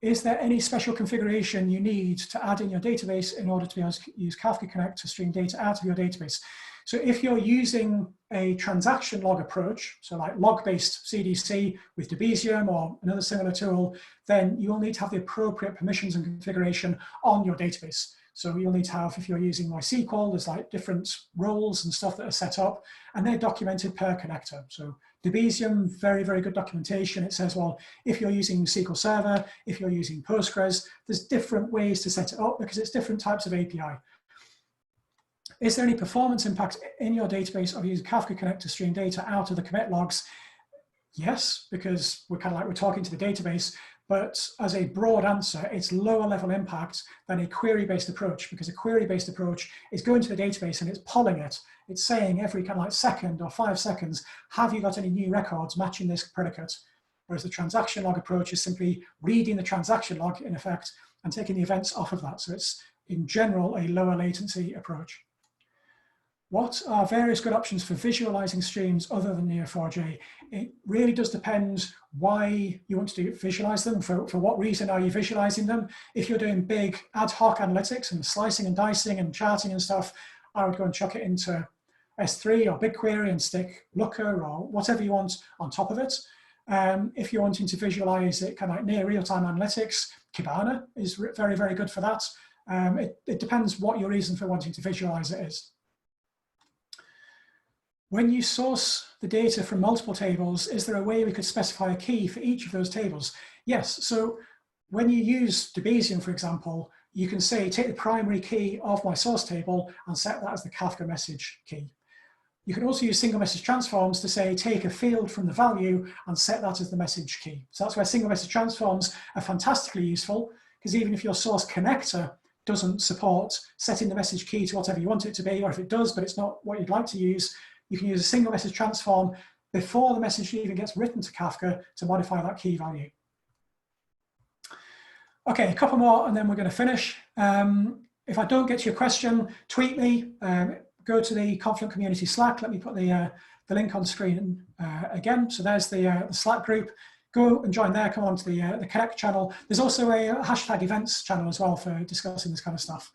Is there any special configuration you need to add in your database in order to be able to use Kafka Connect to stream data out of your database? So if you're using a transaction log approach, so like log-based CDC with Debezium or another similar tool, then you will need to have the appropriate permissions and configuration on your database. So you'll need to have, if you're using MySQL, there's like different roles and stuff that are set up, and they're documented per connector. So Debezium, very, very good documentation. It says, well, if you're using SQL Server, if you're using Postgres, there's different ways to set it up because it's different types of API. Is there any performance impact in your database of using Kafka Connect to stream data out of the commit logs? Yes, because we're kind of like we're talking to the database, but as a broad answer, it's lower level impact than a query-based approach, because a query-based approach is going to the database and it's polling it. It's saying every kind of like second or 5 seconds, have you got any new records matching this predicate? Whereas the transaction log approach is simply reading the transaction log in effect and taking the events off of that. So it's in general a lower latency approach. What are various good options for visualizing streams other than Neo4j? It really does depend why you want to visualize them. For what reason are you visualizing them? If you're doing big ad hoc analytics and slicing and dicing and charting and stuff, I would go and chuck it into S3 or BigQuery and stick Looker or whatever you want on top of it. If you're wanting to visualize it kind of like near real-time analytics, Kibana is very, very good for that. It depends what your reason for wanting to visualize it is. When you source the data from multiple tables, is there a way we could specify a key for each of those tables? Yes, so when you use Debezium, for example, you can say, take the primary key of my source table and set that as the Kafka message key. You can also use single message transforms to say, take a field from the value and set that as the message key. So that's where single message transforms are fantastically useful, because even if your source connector doesn't support setting the message key to whatever you want it to be, or if it does, but it's not what you'd like to use, you can use a single message transform before the message even gets written to Kafka to modify that key value. Okay, a couple more and then we're going to finish. If I don't get to your question, tweet me, go to the Confluent Community Slack. Let me put the link on screen again. So there's the Slack group. Go and join there, come on to the Connect channel. There's also a hashtag events channel as well for discussing this kind of stuff.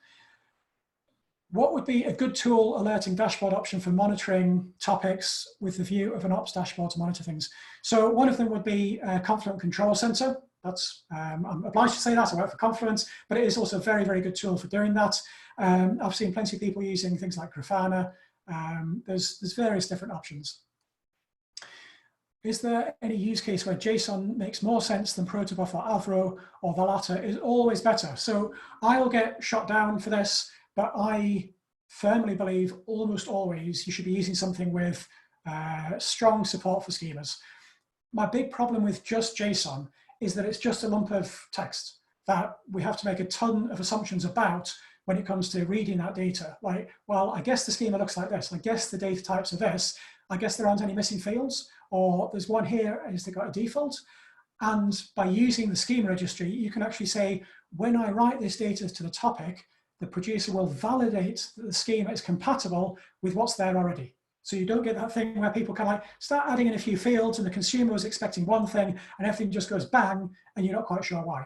What would be a good tool alerting dashboard option for monitoring topics with the view of an ops dashboard to monitor things? So one of them would be Confluent Control Center. That's, I'm obliged to say that, I work for Confluent, but it is also a very, very good tool for doing that. I've seen plenty of people using things like Grafana. There's various different options. is there any use case where JSON makes more sense than protobuf or Avro, or the latter is always better? So I'll get shot down for this, but I firmly believe almost always you should be using something with strong support for schemas. My big problem with just JSON is that it's just a lump of text that we have to make a ton of assumptions about when it comes to reading that data. Like, well, I guess the schema looks like this. I guess the data types are this. I guess there aren't any missing fields, or there's one here, is they got a default? And by using the schema registry, you can actually say, when I write this data to the topic, the producer will validate that the schema is compatible with what's there already. So you don't get that thing where people can like start adding in a few fields and the consumer was expecting one thing and everything just goes bang and you're not quite sure why.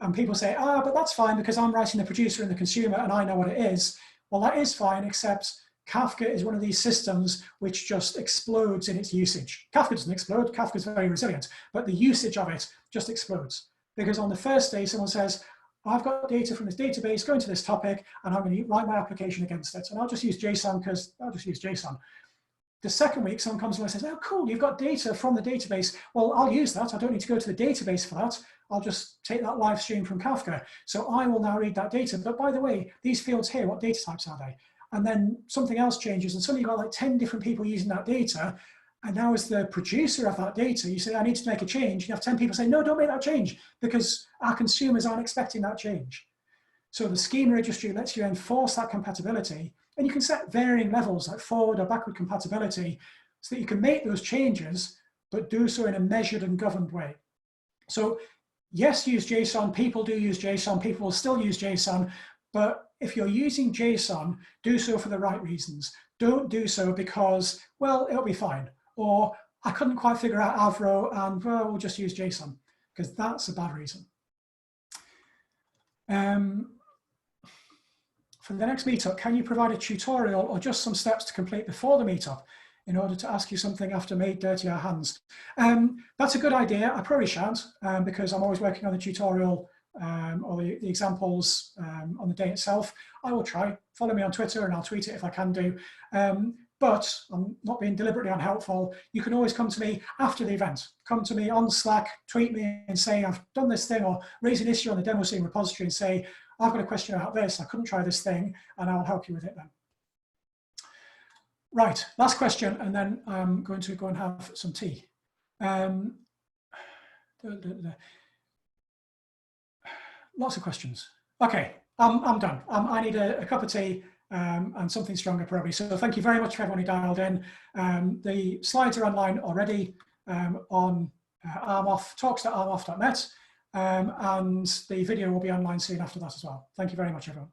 And people say, but that's fine because I'm writing the producer and the consumer and I know what it is. Well, that is fine, except Kafka is one of these systems which just explodes in its usage. Kafka doesn't explode, Kafka is very resilient, but the usage of it just explodes. Because on the first day, someone says, I've got data from this database going to this topic, and I'm going to write my application against it. And I'll just use JSON because I'll just use JSON. The second week, someone comes along and says, oh, cool, you've got data from the database. Well, I'll use that. I don't need to go to the database for that. I'll just take that live stream from Kafka. So I will now read that data. But by the way, these fields here, what data types are they? And then something else changes. And suddenly you've got like 10 different people using that data. And now as the producer of that data, you say, I need to make a change. You have 10 people say, no, don't make that change because our consumers aren't expecting that change. So the schema registry lets you enforce that compatibility. And you can set varying levels like forward or backward compatibility so that you can make those changes, but do so in a measured and governed way. So yes, use JSON. People do use JSON. People will still use JSON. But if you're using JSON, do so for the right reasons. Don't do so because, well, it'll be fine. Or I couldn't quite figure out Avro and well, we'll just use JSON, because that's a bad reason. For the next meetup, can you provide a tutorial or just some steps to complete before the meetup in order to ask you something after made dirty our hands? That's a good idea. I probably shan't because I'm always working on the tutorial or the examples on the day itself. I will try. Follow me on Twitter and I'll tweet it if I can do. But I'm not being deliberately unhelpful. You can always come to me after the event. Come to me on Slack, tweet me and say, I've done this thing, or raise an issue on the Debezium repository and say, I've got a question about this, I couldn't try this thing, and I'll help you with it then. Right, last question, and then I'm going to go and have some tea. Lots of questions. Okay, I'm done. I need a cup of tea. And something stronger probably. So thank you very much for everyone who dialed in. The slides are online already on talks.armoff.net, and the video will be online soon after that as well. Thank you very much, everyone.